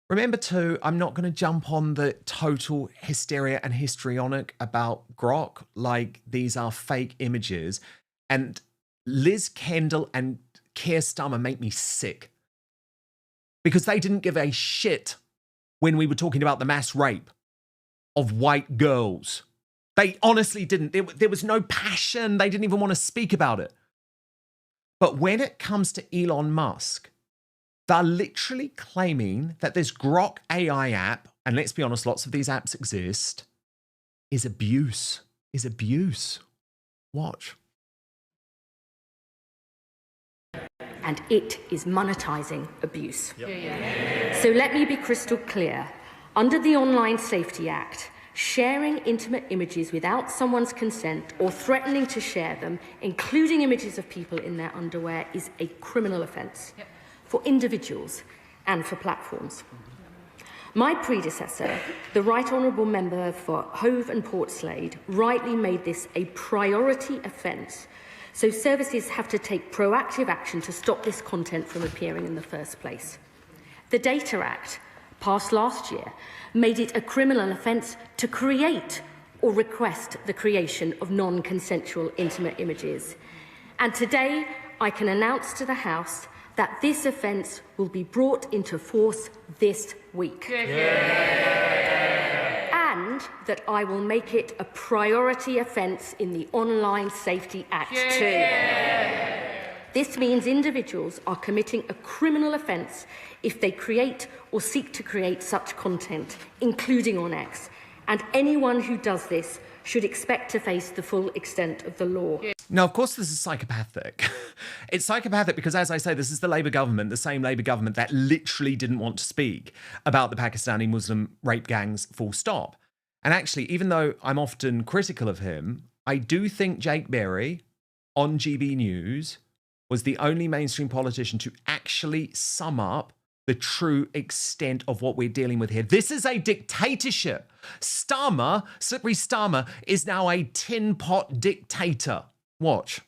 Remember too, I'm not going to jump on the total hysteria and histrionic about Grok, like these are fake images. And Liz Kendall and Keir Starmer make me sick. Because they didn't give a shit when we were talking about the mass rape of white girls. They honestly didn't. There was no passion. They didn't even want to speak about it. But when it comes to Elon Musk, they're literally claiming that this Grok AI app, and let's be honest, lots of these apps exist, is abuse. Is abuse. Watch. And it is monetizing abuse. So let me be crystal clear. Under the Online Safety Act, sharing intimate images without someone's consent or threatening to share them, including images of people in their underwear, is a criminal offence for individuals and for platforms. My predecessor, the Right Honourable Member for Hove and Portslade, rightly made this a priority offence, so services have to take proactive action to stop this content from appearing in the first place. The Data Act, passed last year, made it a criminal offence to create or request the creation of non-consensual intimate images. And today, I can announce to the House that this offence will be brought into force this week. And that I will make it a priority offence in the Online Safety Act too. This means individuals are committing a criminal offence if they create or seek to create such content, including on X. And anyone who does this should expect to face the full extent of the law. Now, of course, this is psychopathic. It's psychopathic because, as I say, this is the Labour government, the same Labour government that literally didn't want to speak about the Pakistani Muslim rape gangs, full stop. And actually, even though I'm often critical of him, I do think Jake Berry on GB News was the only mainstream politician to actually sum up the true extent of what we're dealing with here. This is a dictatorship. Starmer, Slippery Starmer, is now a tin pot dictator. Watch.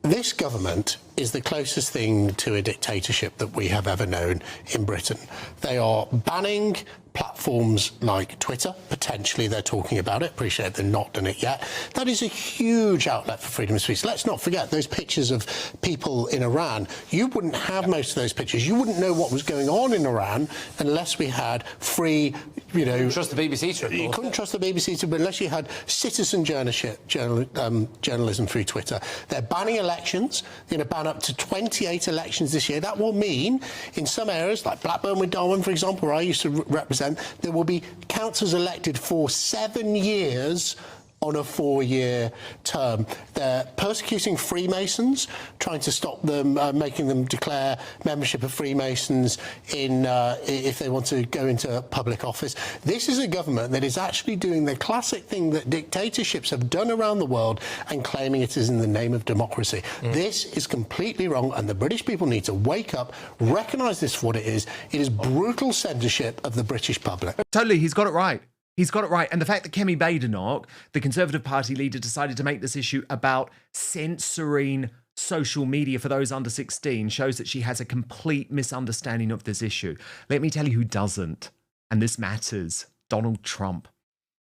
This government is the closest thing to a dictatorship that we have ever known in Britain. They are banning platforms like Twitter. Potentially they're talking about it. Appreciate they've not done it yet. That is a huge outlet for freedom of speech. Let's not forget those pictures of people in Iran. You wouldn't have most of those pictures. You wouldn't know what was going on in Iran unless we had free, you know... You couldn't trust the BBC to report. You couldn't trust the BBC to, but unless you had citizen journalism through Twitter. They're banning elections. They're going to ban up to 28 elections this year. That will mean in some areas, like Blackburn with Darwin, for example, where I used to represent, there will be councillors elected for 7 years on a 4-year term. They're persecuting Freemasons, trying to stop them, making them declare membership of Freemasons if they want to go into public office. This is a government that is actually doing the classic thing that dictatorships have done around the world and claiming it is in the name of democracy. This is completely wrong, and the British people need to wake up, recognise this for what it is. It is brutal censorship of the British public. Totally, he's got it right. He's got it right. And the fact that Kemi Badenoch, the Conservative Party leader, decided to make this issue about censoring social media for those under 16 shows that she has a complete misunderstanding of this issue. Let me tell you who doesn't. And this matters. Donald Trump.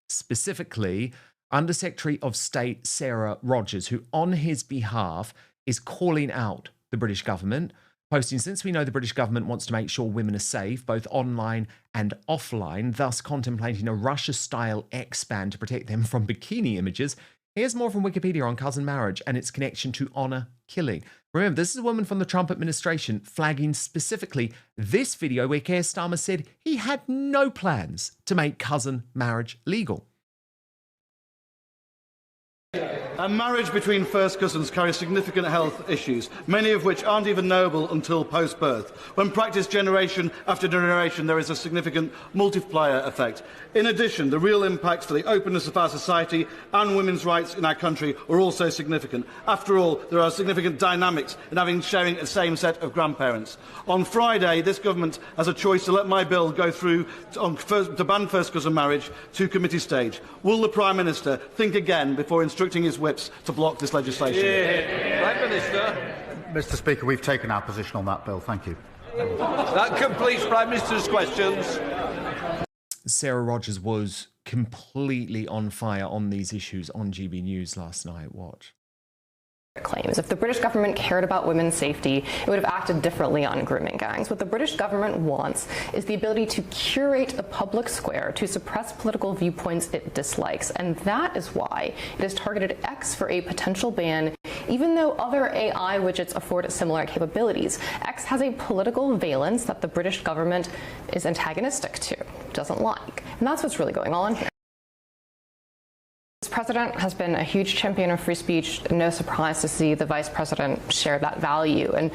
Specifically, Undersecretary of State Sarah Rogers, who on his behalf is calling out the British government, posting, since we know the British government wants to make sure women are safe, both online and offline, thus contemplating a Russia-style X-ban to protect them from bikini images. Here's more from Wikipedia on cousin marriage and its connection to honour killing. Remember, this is a woman from the Trump administration flagging specifically this video where Keir Starmer said he had no plans to make cousin marriage legal. A marriage between first cousins carries significant health issues, many of which aren't even knowable until post-birth. When practiced generation after generation, there is a significant multiplier effect. In addition, the real impacts for the openness of our society and women's rights in our country are also significant. After all, there are significant dynamics in sharing a same set of grandparents. On Friday, this government has a choice to let my bill go through to ban first cousin marriage to committee stage. Will the Prime Minister think again before instructing his whips to block this legislation? Prime Minister. Mr. Speaker, we've taken our position on that bill. Thank you. That completes Prime Minister's questions. Sarah Rogers was completely on fire on these issues on GB News last night. Watch. Claims. If the British government cared about women's safety, it would have acted differently on grooming gangs. What the British government wants is the ability to curate a public square to suppress political viewpoints it dislikes. And that is why it has targeted X for a potential ban, even though other AI widgets afford similar capabilities. X has a political valence that the British government is antagonistic to, doesn't like. And that's what's really going on here. This president has been a huge champion of free speech. No surprise to see the vice president share that value. And,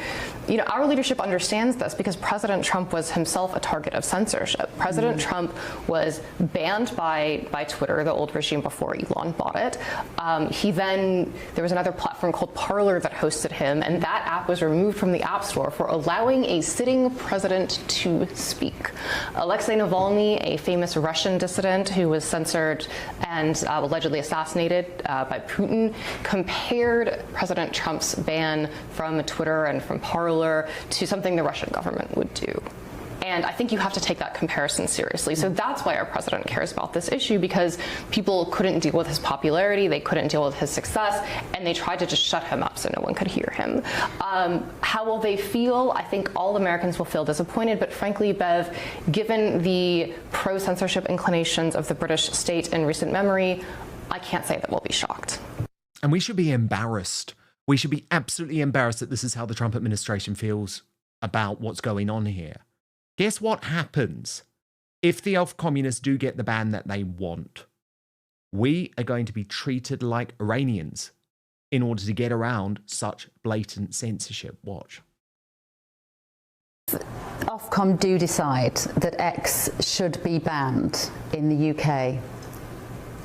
you know, our leadership understands this because President Trump was himself a target of censorship. President Trump was banned by Twitter, the old regime before Elon bought it. There was another platform called Parler that hosted him, and that app was removed from the App Store for allowing a sitting president to speak. Alexei Navalny, a famous Russian dissident who was censored and allegedly assassinated by Putin, compared President Trump's ban from Twitter and from Parler to something the Russian government would do. And I think you have to take that comparison seriously. So that's why our president cares about this issue, because people couldn't deal with his popularity, they couldn't deal with his success, and they tried to just shut him up so no one could hear him. How will they feel? I think all Americans will feel disappointed, but frankly, Bev, given the pro-censorship inclinations of the British state in recent memory, I can't say that we'll be shocked. And we should be embarrassed. We should be absolutely embarrassed that this is how the Trump administration feels about what's going on here. Guess what happens if the elf communists do get the ban that they want? We are going to be treated like Iranians in order to get around such blatant censorship. Watch. Ofcom do decide that X should be banned in the UK.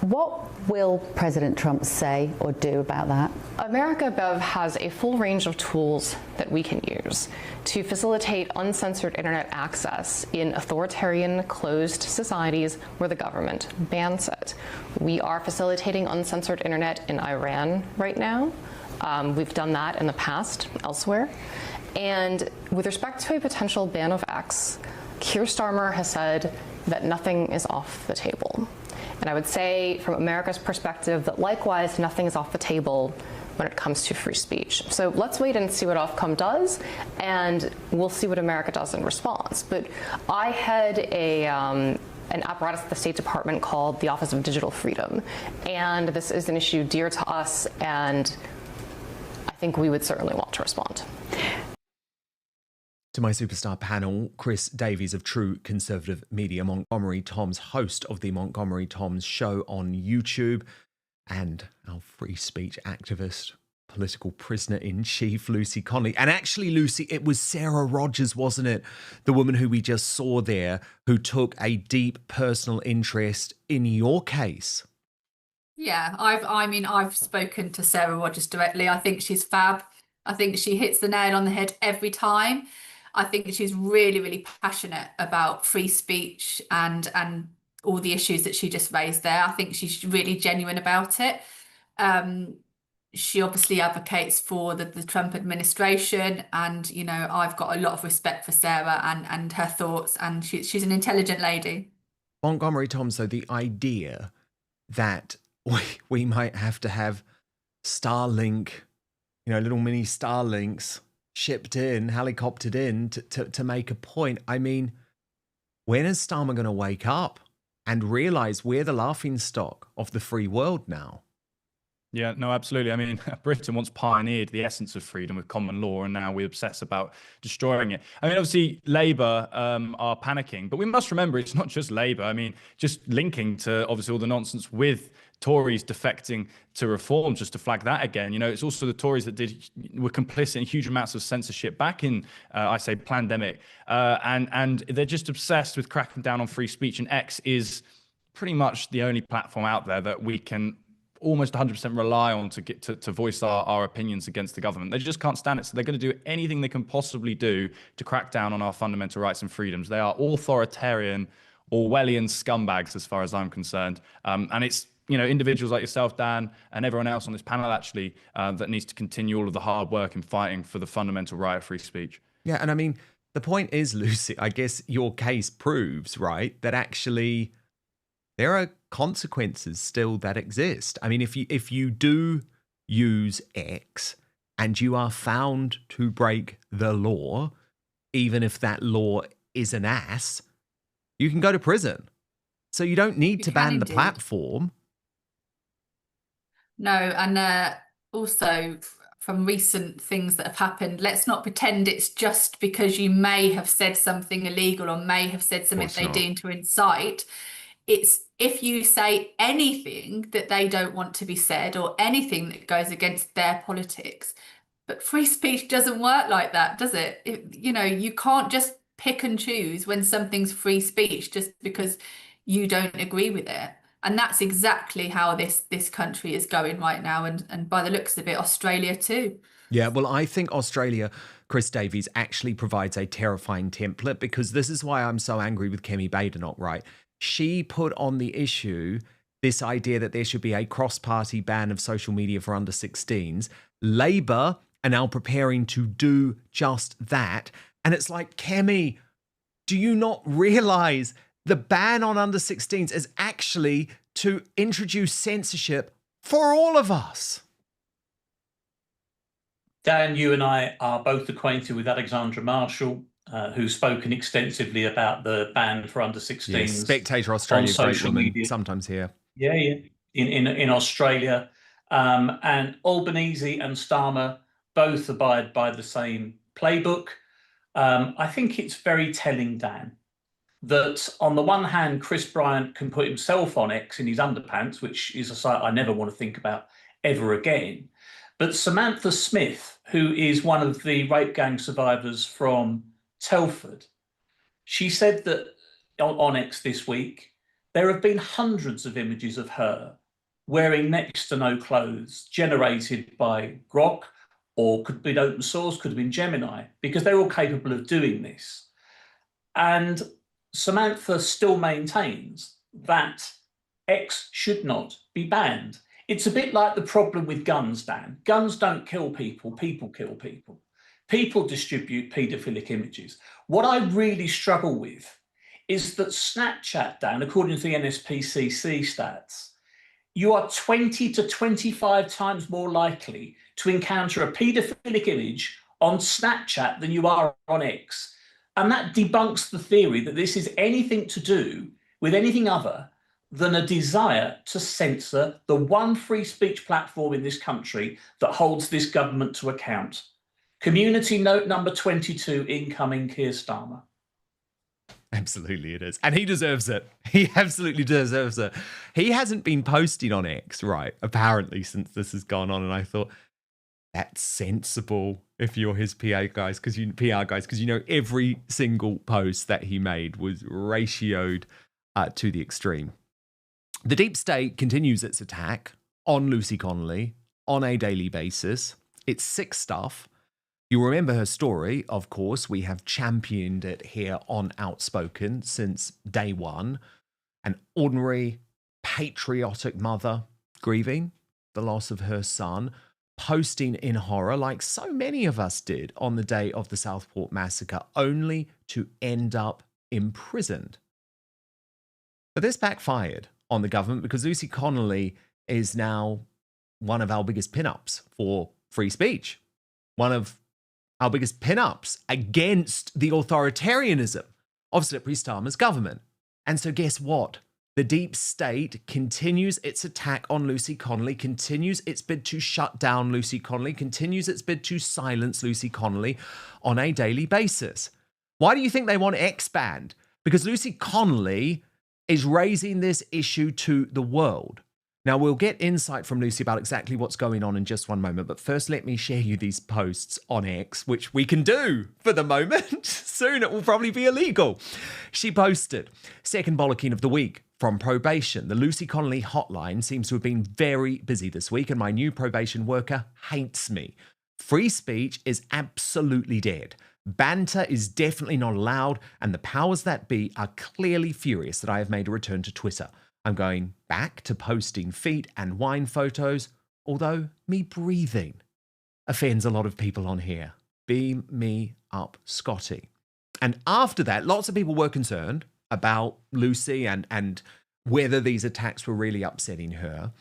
What will President Trump say or do about that? America, Bev, has a full range of tools that we can use to facilitate uncensored internet access in authoritarian, closed societies where the government bans it. We are facilitating uncensored internet in Iran right now. We've done that in the past elsewhere. And with respect to a potential ban of X, Keir Starmer has said that nothing is off the table. And I would say, from America's perspective, that likewise, nothing is off the table when it comes to free speech. So let's wait and see what Ofcom does, and we'll see what America does in response. But I had an apparatus at the State Department called the Office of Digital Freedom, and this is an issue dear to us, and I think we would certainly want to respond. To my superstar panel, Chris Davies of True Conservative Media, Montgomery Tom's host of the Montgomery Tom's show on YouTube, and our free speech activist, political prisoner-in-chief, Lucy Connolly. And actually, Lucy, it was Sarah Rogers, wasn't it? The woman who we just saw there, who took a deep personal interest in your case. Yeah, I've spoken to Sarah Rogers directly. I think she's fab. I think she hits the nail on the head every time. I think she's really, really passionate about free speech and all the issues that she just raised there. I think she's really genuine about it. She obviously advocates for the Trump administration, and, you know, I've got a lot of respect for Sarah and her thoughts, and she's an intelligent lady. Montgomery Tom, so the idea that we might have to have Starlink, you know, little mini Starlinks shipped in, helicoptered in to make a point. I mean, when is Starmer going to wake up and realize we're the laughingstock of the free world now? Yeah, no, absolutely. I mean, Britain once pioneered the essence of freedom with common law, and now we obsess about destroying it. I mean, obviously, Labour are panicking, but we must remember it's not just Labour. I mean, just linking to obviously all the nonsense with Tories defecting to reform, just to flag that again. You know, it's also the Tories that were complicit in huge amounts of censorship back in, I say, pandemic, and they're just obsessed with cracking down on free speech. And X is pretty much the only platform out there that we can almost 100% rely on to get to voice our opinions against the government. They just can't stand it. So they're going to do anything they can possibly do to crack down on our fundamental rights and freedoms. They are authoritarian, Orwellian scumbags, as far as I'm concerned. And it's, you know, individuals like yourself, Dan, and everyone else on this panel, actually, that needs to continue all of the hard work in fighting for the fundamental right of free speech. Yeah, and I mean, the point is, Lucy, I guess your case proves, right, that actually there are consequences still that exist. I mean, if you do use X and you are found to break the law, even if that law is an ass, you can go to prison. So you don't need to ban the platform. No, and also from recent things that have happened, let's not pretend it's just because you may have said something illegal or may have said something they deem to incite. It's if you say anything that they don't want to be said or anything that goes against their politics. But free speech doesn't work like that, does it? You can't just pick and choose when something's free speech just because you don't agree with it. And that's exactly how this country is going right now. And by the looks of it, Australia too. Yeah, well, I think Australia, Chris Davies, actually provides a terrifying template, because this is why I'm so angry with Kemi Badenoch, right? She put on the issue this idea that there should be a cross-party ban of social media for under 16s. Labour are now preparing to do just that. And it's like, Kemi, do you not realise the ban on under 16s is actually to introduce censorship for all of us? Dan, you and I are both acquainted with Alexandra Marshall, who's spoken extensively about the ban for under 16s. Yeah, Spectator Australia, on social great woman, media. sometimes here. Yeah. In Australia. And Albanese and Starmer both abide by the same playbook. I think it's very telling, Dan, that on the one hand, Chris Bryant can put himself on X in his underpants, which is a site I never want to think about ever again. But Samantha Smith, who is one of the rape gang survivors from Telford, she said that on X this week, there have been hundreds of images of her wearing next to no clothes generated by Grok, or could have been open source, could have been Gemini, because they're all capable of doing this. And Samantha still maintains that X should not be banned. It's a bit like the problem with guns, Dan. Guns don't kill people, people kill people. People distribute paedophilic images. What I really struggle with is that Snapchat, Dan, according to the NSPCC stats, you are 20 to 25 times more likely to encounter a paedophilic image on Snapchat than you are on X. And that debunks the theory that this is anything to do with anything other than a desire to censor the one free speech platform in this country that holds this government to account. Community note number 22, incoming Keir Starmer. Absolutely it is. And he deserves it. He absolutely deserves it. He hasn't been posting on X, right, apparently, since this has gone on. And I thought, that's sensible if you're his PR guys, because you know every single post that he made was ratioed to the extreme. The deep state continues its attack on Lucy Connolly on a daily basis. It's sick stuff. You remember her story, of course. We have championed it here on Outspoken since day one. An ordinary, patriotic mother grieving the loss of her son, posting in horror like so many of us did on the day of the Southport massacre, only to end up imprisoned. But this backfired on the government, because Lucy Connolly is now one of our biggest pin-ups for free speech. One of our biggest pin-ups against the authoritarianism of Slippery Starmer's government. And so guess what? The deep state continues its attack on Lucy Connolly, continues its bid to shut down Lucy Connolly, continues its bid to silence Lucy Connolly on a daily basis. Why do you think they want X banned? Because Lucy Connolly is raising this issue to the world. Now, we'll get insight from Lucy about exactly what's going on in just one moment, but first let me share you these posts on X, which we can do for the moment. Soon it will probably be illegal. She posted, second bollocking of the week from probation. The Lucy Connolly hotline seems to have been very busy this week, and my new probation worker hates me. Free speech is absolutely dead. Banter is definitely not allowed, and the powers that be are clearly furious that I have made a return to Twitter. I'm going back to posting feet and wine photos, although me breathing offends a lot of people on here. Beam me up, Scotty. And after that, lots of people were concerned about Lucy and whether these attacks were really upsetting her.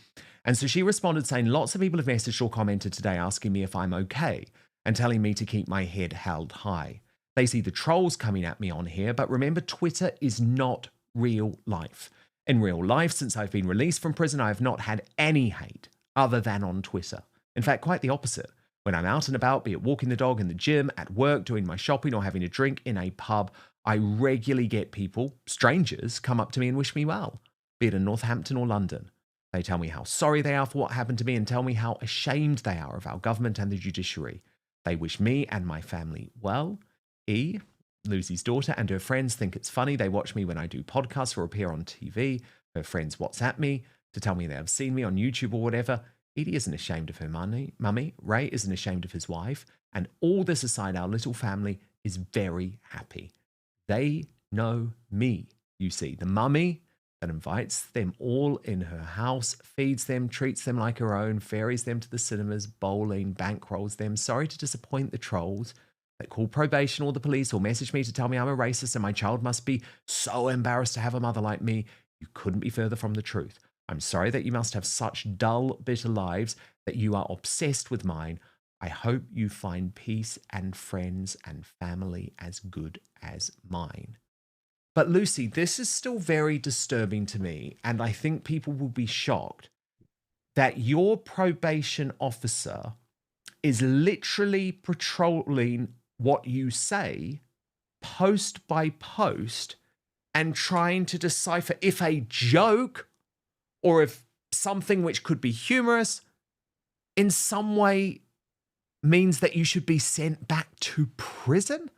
And so she responded saying, lots of people have messaged or commented today asking me if I'm okay and telling me to keep my head held high. They see the trolls coming at me on here, but remember, Twitter is not real life. In real life, since I've been released from prison, I have not had any hate other than on Twitter. In fact, quite the opposite. When I'm out and about, be it walking the dog in the gym, at work, doing my shopping, or having a drink in a pub, I regularly get people, strangers, come up to me and wish me well, be it in Northampton or London. They tell me how sorry they are for what happened to me and tell me how ashamed they are of our government and the judiciary. They wish me and my family well. Lucy's daughter, and her friends think it's funny. They watch me when I do podcasts or appear on TV. Her friends WhatsApp me to tell me they have seen me on YouTube or whatever. Edie isn't ashamed of her mummy. Ray isn't ashamed of his wife. And all this aside, our little family is very happy. They know me, you see. The mummy that invites them all in her house, feeds them, treats them like her own, ferries them to the cinemas, bowling, bankrolls them. Sorry to disappoint the trolls that call probation or the police or message me to tell me I'm a racist and my child must be so embarrassed to have a mother like me. You couldn't be further from the truth. I'm sorry that you must have such dull, bitter lives, that you are obsessed with mine. I hope you find peace and friends and family as good as mine. But Lucy, this is still very disturbing to me, and I think people will be shocked that your probation officer is literally patrolling what you say post by post and trying to decipher if a joke or if something which could be humorous in some way means that you should be sent back to prison?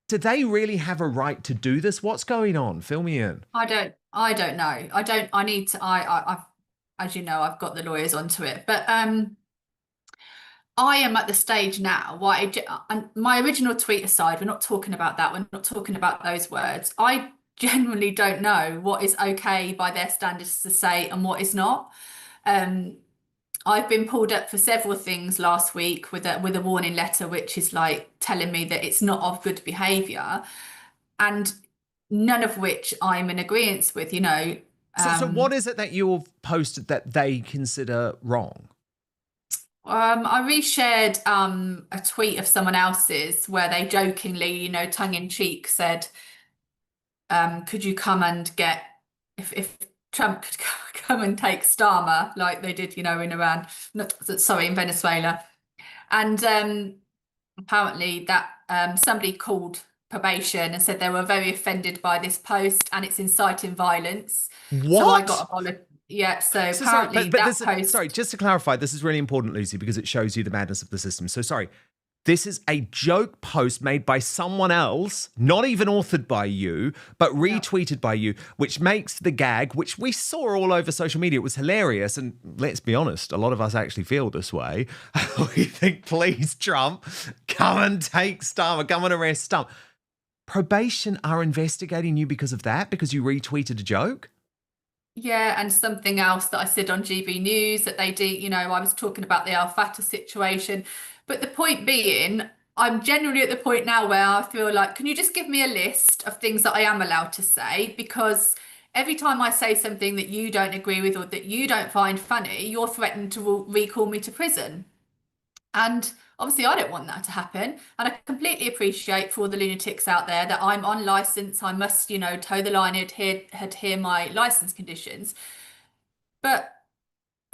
Do they really have a right to do this? What's going on? Fill me in. I don't know. I need to, I've, as you know, I've got the lawyers onto it, but I am at the stage now and my original tweet aside, we're not talking about that. We're not talking about those words. I genuinely don't know what is okay by their standards to say and what is not. I've been pulled up for several things last week with a warning letter, which is like telling me that it's not of good behaviour, and none of which I'm in agreement with, you know. So what is it that you've posted that they consider wrong? I reshared a tweet of someone else's where they jokingly, you know, tongue in cheek said, could you come and get, if Trump could come and take Starmer like they did, you know, in Iran, in Venezuela. And apparently that somebody called probation and said they were very offended by this post and it's inciting violence. What? So I got a yeah, so apparently that post... Sorry, just to clarify, this is really important, Lucy, because it shows you the madness of the system. So sorry, this is a joke post made by someone else, not even authored by you, but retweeted by you, which makes the gag, which we saw all over social media. It was hilarious. And let's be honest, a lot of us actually feel this way. We think, please, Trump, come and take Starmer, come and arrest Starmer. Probation are investigating you because of that, because you retweeted a joke? Yeah, and something else that I said on GB News that they do, you know, I was talking about the Al Fatah situation. But the point being, I'm generally at the point now where I feel like, can you just give me a list of things that I am allowed to say? Because every time I say something that you don't agree with or that you don't find funny, you're threatened to recall me to prison. And obviously I don't want that to happen. And I completely appreciate for all the lunatics out there that I'm on license. I must, you know, toe the line, adhere my license conditions. But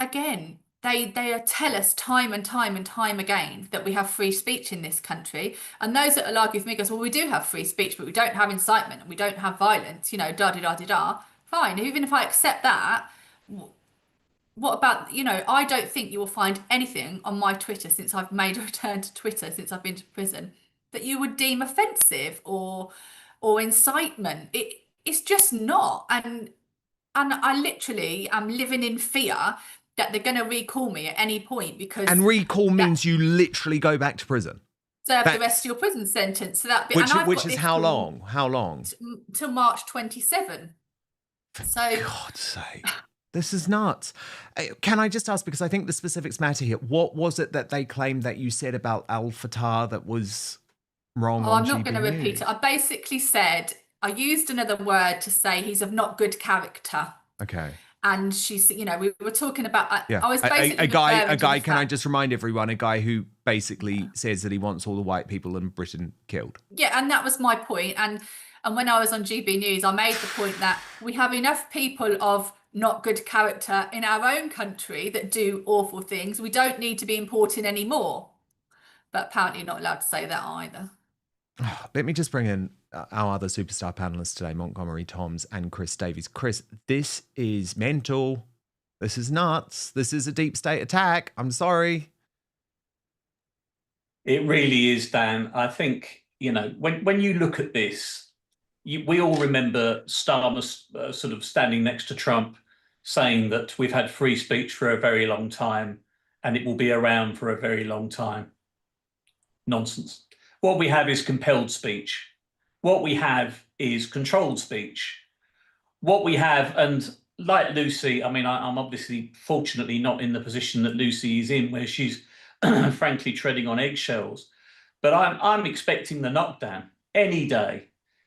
again, they tell us time and time and time again that we have free speech in this country. And those that will argue with me goes, well, we do have free speech, but we don't have incitement and we don't have violence, you know, da-da-da-da-da. Fine, even if I accept that, what about, you know, I don't think you will find anything on my Twitter since I've made a return to Twitter, since I've been to prison, that you would deem offensive or incitement. It's just not. And I literally am living in fear that they're going to recall me at any point because... And recall means you literally go back to prison? Serve the rest of your prison sentence. So that which is how long? How long? Till March 27. So... For God's sake. This is nuts. Can I just ask, because I think the specifics matter here, what was it that they claimed that you said about Al Fatah that was wrong on GB I'm not going to repeat it. I basically said, I used another word to say he's of not good character. Okay. And she's, you know, we were talking about. Yeah. I was basically a guy. referring to the Can I fact- just remind everyone? A guy who basically says that he wants all the white people in Britain killed. Yeah, and that was my point. And when I was on GB News, I made the point that we have enough people of not good character in our own country that do awful things. We don't need to be importing any more. But apparently, you're not allowed to say that either. Let me just bring in our other superstar panelists today, Montgomery Toms and Chris Davies. Chris, this is mental. This is nuts. This is a deep state attack. I'm sorry. It really is, Dan. I think, you know, when you look at this, we all remember Starmer sort of standing next to Trump saying that we've had free speech for a very long time and it will be around for a very long time. Nonsense. What we have is compelled speech. What we have is controlled speech. What we have, and like Lucy, I mean, I'm obviously fortunately not in the position that Lucy is in, where she's frankly treading on eggshells. But I'm expecting the knockdown any day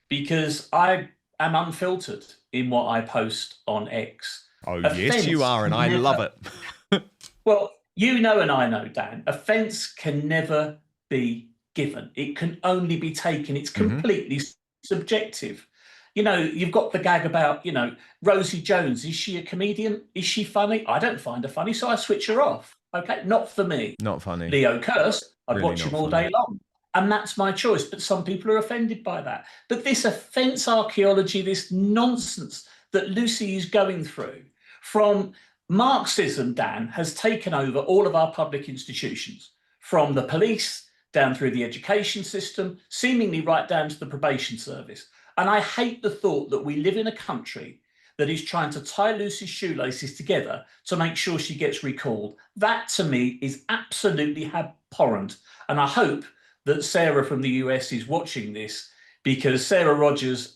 because I am unfiltered in what I post on X. Oh, yes, you are, and I love it. Well, you know and I know, Dan, offence can never be given. It can only be taken. It's completely subjective. You know, you've got the gag about, you know, Rosie Jones. Is she a comedian? Is she funny? I don't find her funny, so I switch her off. Okay, not for me. Not funny. Leo Kearse, I'd Really watch not him all funny. day long. And that's my choice. But some people are offended by that. But this offence archaeology, this nonsense that Lucy is going through from Marxism, Dan, has taken over all of our public institutions, from the police down through the education system, seemingly right down to the probation service. And I hate the thought that we live in a country that is trying to tie Lucy's shoelaces together to make sure she gets recalled. That, to me, is absolutely abhorrent. And I hope that Sarah from the US is watching this, because Sarah Rogers,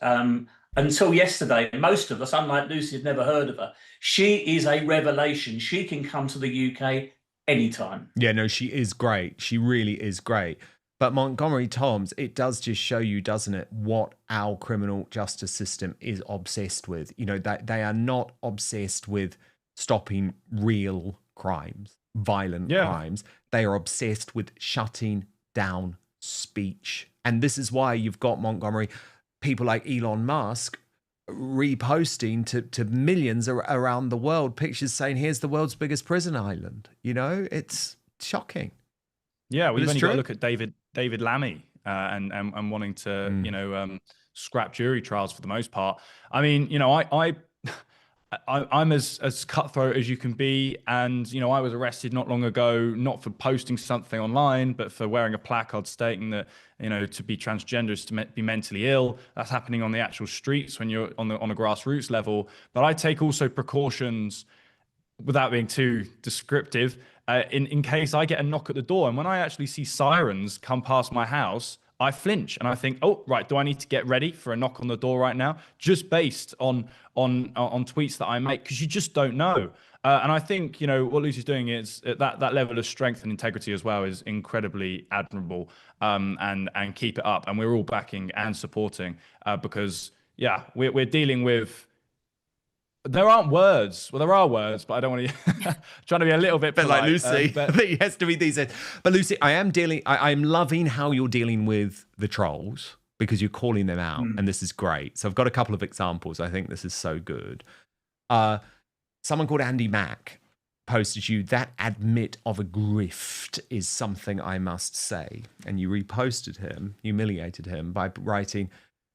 until yesterday, most of us, unlike Lucy, had never heard of her. She is a revelation. She can come to the UK anytime. Yeah, no, she is great. She really is great. But Montgomery Toms, it does just show you, doesn't it, what our criminal justice system is obsessed with. You know, they are not obsessed with stopping real crimes, violent crimes. They are obsessed with shutting down speech. And this is why you've got, Montgomery, people like Elon Musk reposting to millions around the world pictures saying, here's the world's biggest prison island. You know, it's shocking. Yeah, well, you've only true. got to look at David Lammy and wanting to, you know, scrap jury trials for the most part. I mean, you know, I'm as cutthroat as you can be. And, you know, I was arrested not long ago, not for posting something online, but for wearing a placard stating that, you know, to be transgender is to be mentally ill. That's happening on the actual streets when you're on a grassroots level. But I take also precautions, without being too descriptive, in case I get a knock at the door. And when I actually see sirens come past my house, I flinch and I think, oh, right, do I need to get ready for a knock on the door right now? Just based on tweets that I make, because you just don't know. And I think, you know, what Lucy's doing is that level of strength and integrity as well is incredibly admirable, and keep it up. And we're all backing and supporting because, yeah, we're dealing with. There aren't words. Well, there are words, but I don't want to. Trying to be a little bit polite, like Lucy. It has to be these days. But Lucy, I'm loving how you're dealing with the trolls, because you're calling them out, and this is great. So I've got a couple of examples. I think this is so good. Someone called Andy Mack posted you, that admit of a grift is something I must say. And you reposted him, humiliated him by writing,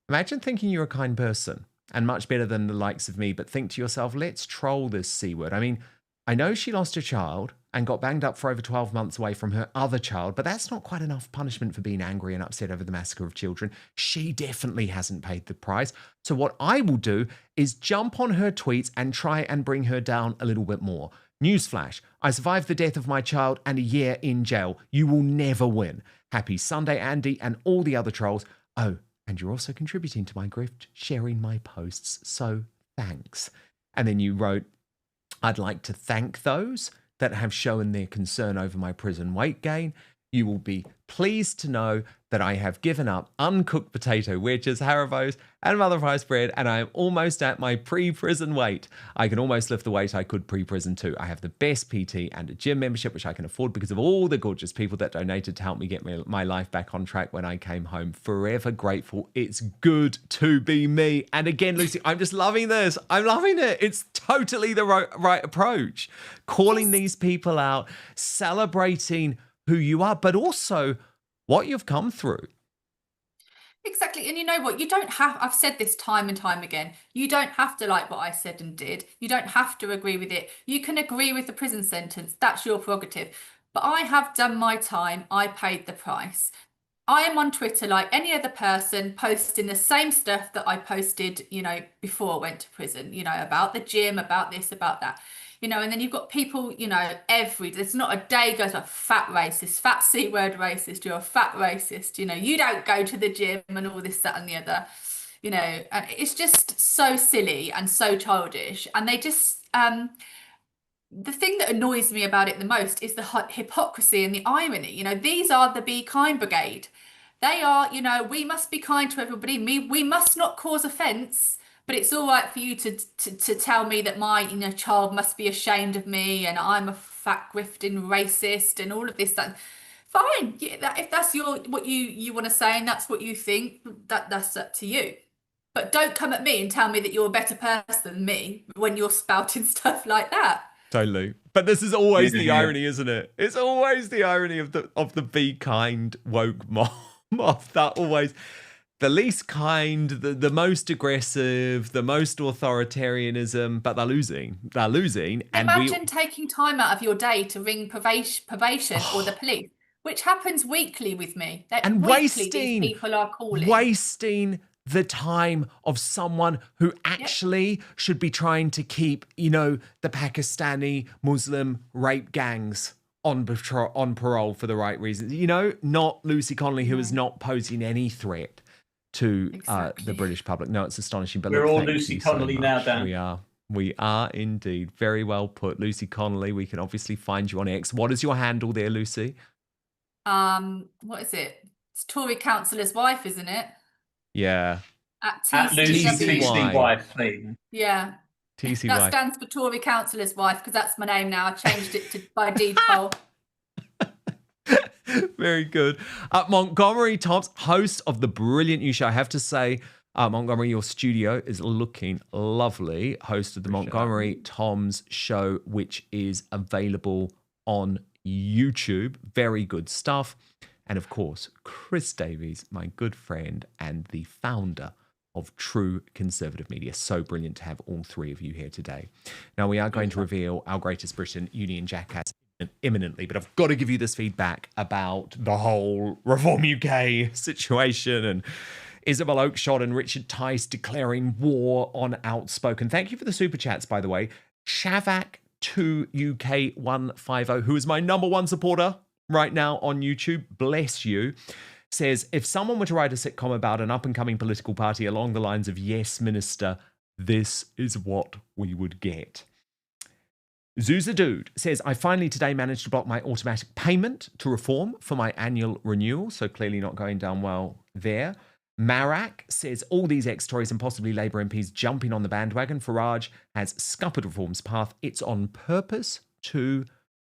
imagine thinking you're a kind person and much better than the likes of me, but think to yourself, let's troll this C word. I mean, I know she lost her child and got banged up for over 12 months away from her other child, but that's not quite enough punishment for being angry and upset over the massacre of children. She definitely hasn't paid the price. So what I will do is jump on her tweets and try and bring her down a little bit more. Newsflash, I survived the death of my child and a year in jail. You will never win. Happy Sunday, Andy, and all the other trolls. Oh, and you're also contributing to my grift, sharing my posts. So thanks. And then you wrote, I'd like to thank those that have shown their concern over my prison weight gain. you will be pleased to know that I have given up uncooked potato wedges, Haribos, and mother rice bread, and I am almost at my pre-prison weight. I can almost lift the weight I could pre-prison too. I have the best PT and a gym membership, which I can afford because of all the gorgeous people that donated to help me get my life back on track when I came home. Forever grateful. It's good to be me. And again, Lucy, I'm just loving this. I'm loving it. It's totally the right approach. Calling these people out, celebrating who you are, but also what you've come through. Exactly. And you know what? You don't have, I've said this time and time again, you don't have to like what I said and did. You don't have to agree with it. You can agree with the prison sentence. That's your prerogative. But I have done my time. I paid the price. I am on Twitter like any other person, posting the same stuff that I posted, you know, before I went to prison, you know, about the gym, about this, about that. You know, and then you've got people, you know, there's not a day goes by, fat racist, fat C word racist, you're a fat racist, you know, you don't go to the gym and all this, that and the other, you know, and it's just so silly and so childish. And they just, the thing that annoys me about it the most is the hypocrisy and the irony. You know, these are the Be Kind Brigade. They are, you know, we must be kind to everybody. We must not cause offence. But it's all right for you to tell me that my child must be ashamed of me and I'm a fat grifting racist and all of this. That fine, yeah, if that's what you want to say and that's what you think, that's up to you. But don't come at me and tell me that you're a better person than me when you're spouting stuff like that. Totally. But this is always the irony, isn't it? It's always the irony of the Be Kind woke mob. That always. The least kind, the most aggressive, the most authoritarianism, but they're losing. They're losing. Imagine taking time out of your day to ring probation or the police, which happens weekly with me. And weekly, these people are calling. Wasting the time of someone who actually should be trying to keep, you know, the Pakistani Muslim rape gangs on parole for the right reasons. You know, not Lucy Connolly, who is not posing any threat to the British public. No, it's astonishing. But we're all Lucy Connolly now, Dan. We are indeed. Very well put. Lucy Connolly, we can obviously find you on X. What is your handle there, Lucy? What is it? It's Tory councillor's wife, isn't it? Yeah. At Lucy wife. Yeah. TCY. That stands for Tory councillor's wife because that's my name now. I changed it by default. Very good. Montgomery Toms, host of the brilliant new show. I have to say, Montgomery, your studio is looking lovely. Host of the Montgomery Toms show, which is available on YouTube. Very good stuff. And of course, Chris Davies, my good friend and the founder of True Conservative Media. So brilliant to have all three of you here today. Now, we are going to reveal our Greatest Britain Union Jackass imminently, but I've got to give you this feedback about the whole Reform UK situation and Isabel Oakeshott and Richard Tice declaring war on Outspoken. Thank you for the super chats, by the way. Shavak2UK150, who is my #1 supporter right now on YouTube, bless you, says, if someone were to write a sitcom about an up-and-coming political party along the lines of Yes Minister, this is what we would get. Zuza Dude says, I finally today managed to block my automatic payment to Reform for my annual renewal, so clearly not going down well there. Marak says, all these ex-Tories and possibly Labour MPs jumping on the bandwagon. Farage has scuppered Reform's path. It's on purpose to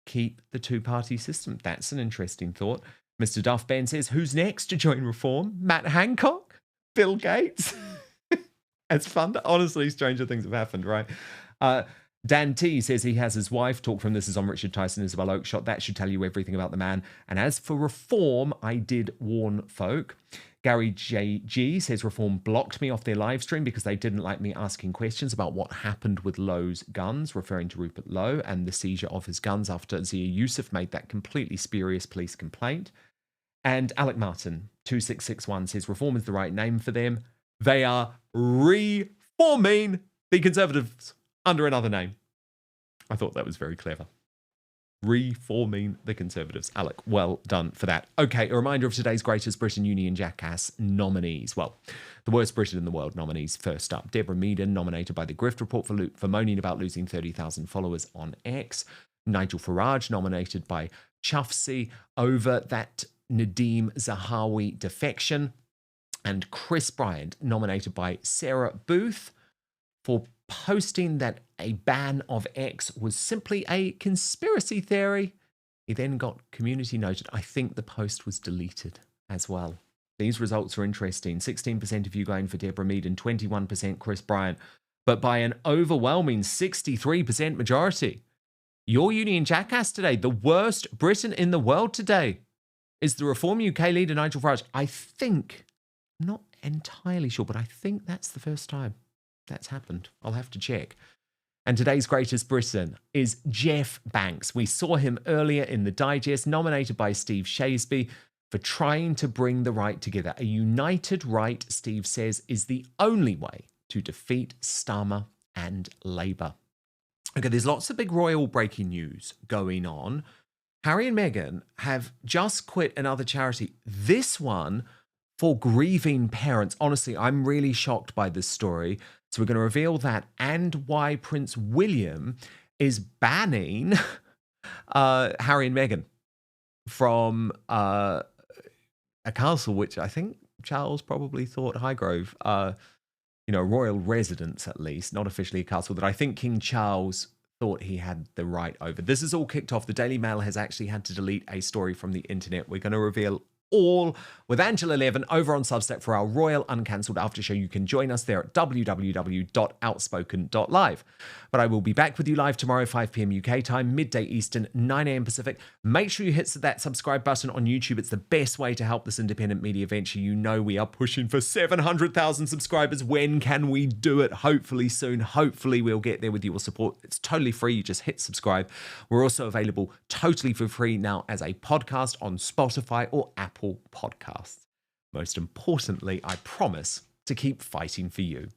keep the two-party system. That's an interesting thought. Mr. Duff Ben says, who's next to join Reform? Matt Hancock? Bill Gates? It's fun. Honestly, stranger things have happened, right? Dan T says he has his wife. Talk from this is on Richard Tice and Isabel Oakeshott. That should tell you everything about the man. And as for Reform, I did warn folk. Gary J.G. says Reform blocked me off their live stream because they didn't like me asking questions about what happened with Lowe's guns, referring to Rupert Lowe and the seizure of his guns after Zia Youssef made that completely spurious police complaint. And Alec Martin, 2661, says Reform is the right name for them. They are reforming the Conservatives under another name. I thought that was very clever. Reforming the Conservatives. Alec, well done for that. Okay, a reminder of today's Greatest Britain Union Jackass nominees. Well, the Worst Britain in the World nominees. First up, Deborah Meaden, nominated by the Grift Report for moaning about losing 30,000 followers on X. Nigel Farage nominated by Chufsey over that Nadhim Zahawi defection, and Chris Bryant nominated by Sarah Booth for posting that a ban of X was simply a conspiracy theory. He then got community noted. I think the post was deleted as well. These results are interesting. 16% of you going for Deborah Mead and 21% Chris Bryant, but by an overwhelming 63% majority. Your Union Jackass today, the worst Briton in the world today, is the Reform UK leader Nigel Farage. I think, not entirely sure, but I think that's the first time that's happened. I'll have to check. And today's greatest Briton is Jeff Banks. We saw him earlier in the digest, nominated by Steve Shasby for trying to bring the right together. A united right, Steve says, is the only way to defeat Starmer and Labour. Okay, there's lots of big royal breaking news going on. Harry and Meghan have just quit another charity. This one for grieving parents. Honestly, I'm really shocked by this story. So we're going to reveal that and why Prince William is banning Harry and Meghan from a castle, which I think Charles probably thought Highgrove, royal residence at least, not officially a castle, that I think King Charles thought he had the right over. This is all kicked off. The Daily Mail has actually had to delete a story from the internet. We're going to reveal all with Angela Levin over on Substack for our Royal Uncancelled After Show. You can join us there at www.outspoken.live. But I will be back with you live tomorrow, 5 p.m. UK time, midday Eastern, 9 a.m. Pacific. Make sure you hit that subscribe button on YouTube. It's the best way to help this independent media venture. You know we are pushing for 700,000 subscribers. When can we do it? Hopefully soon. Hopefully we'll get there with your support. It's totally free. You just hit subscribe. We're also available totally for free now as a podcast on Spotify or Apple Podcasts. Most importantly, I promise to keep fighting for you.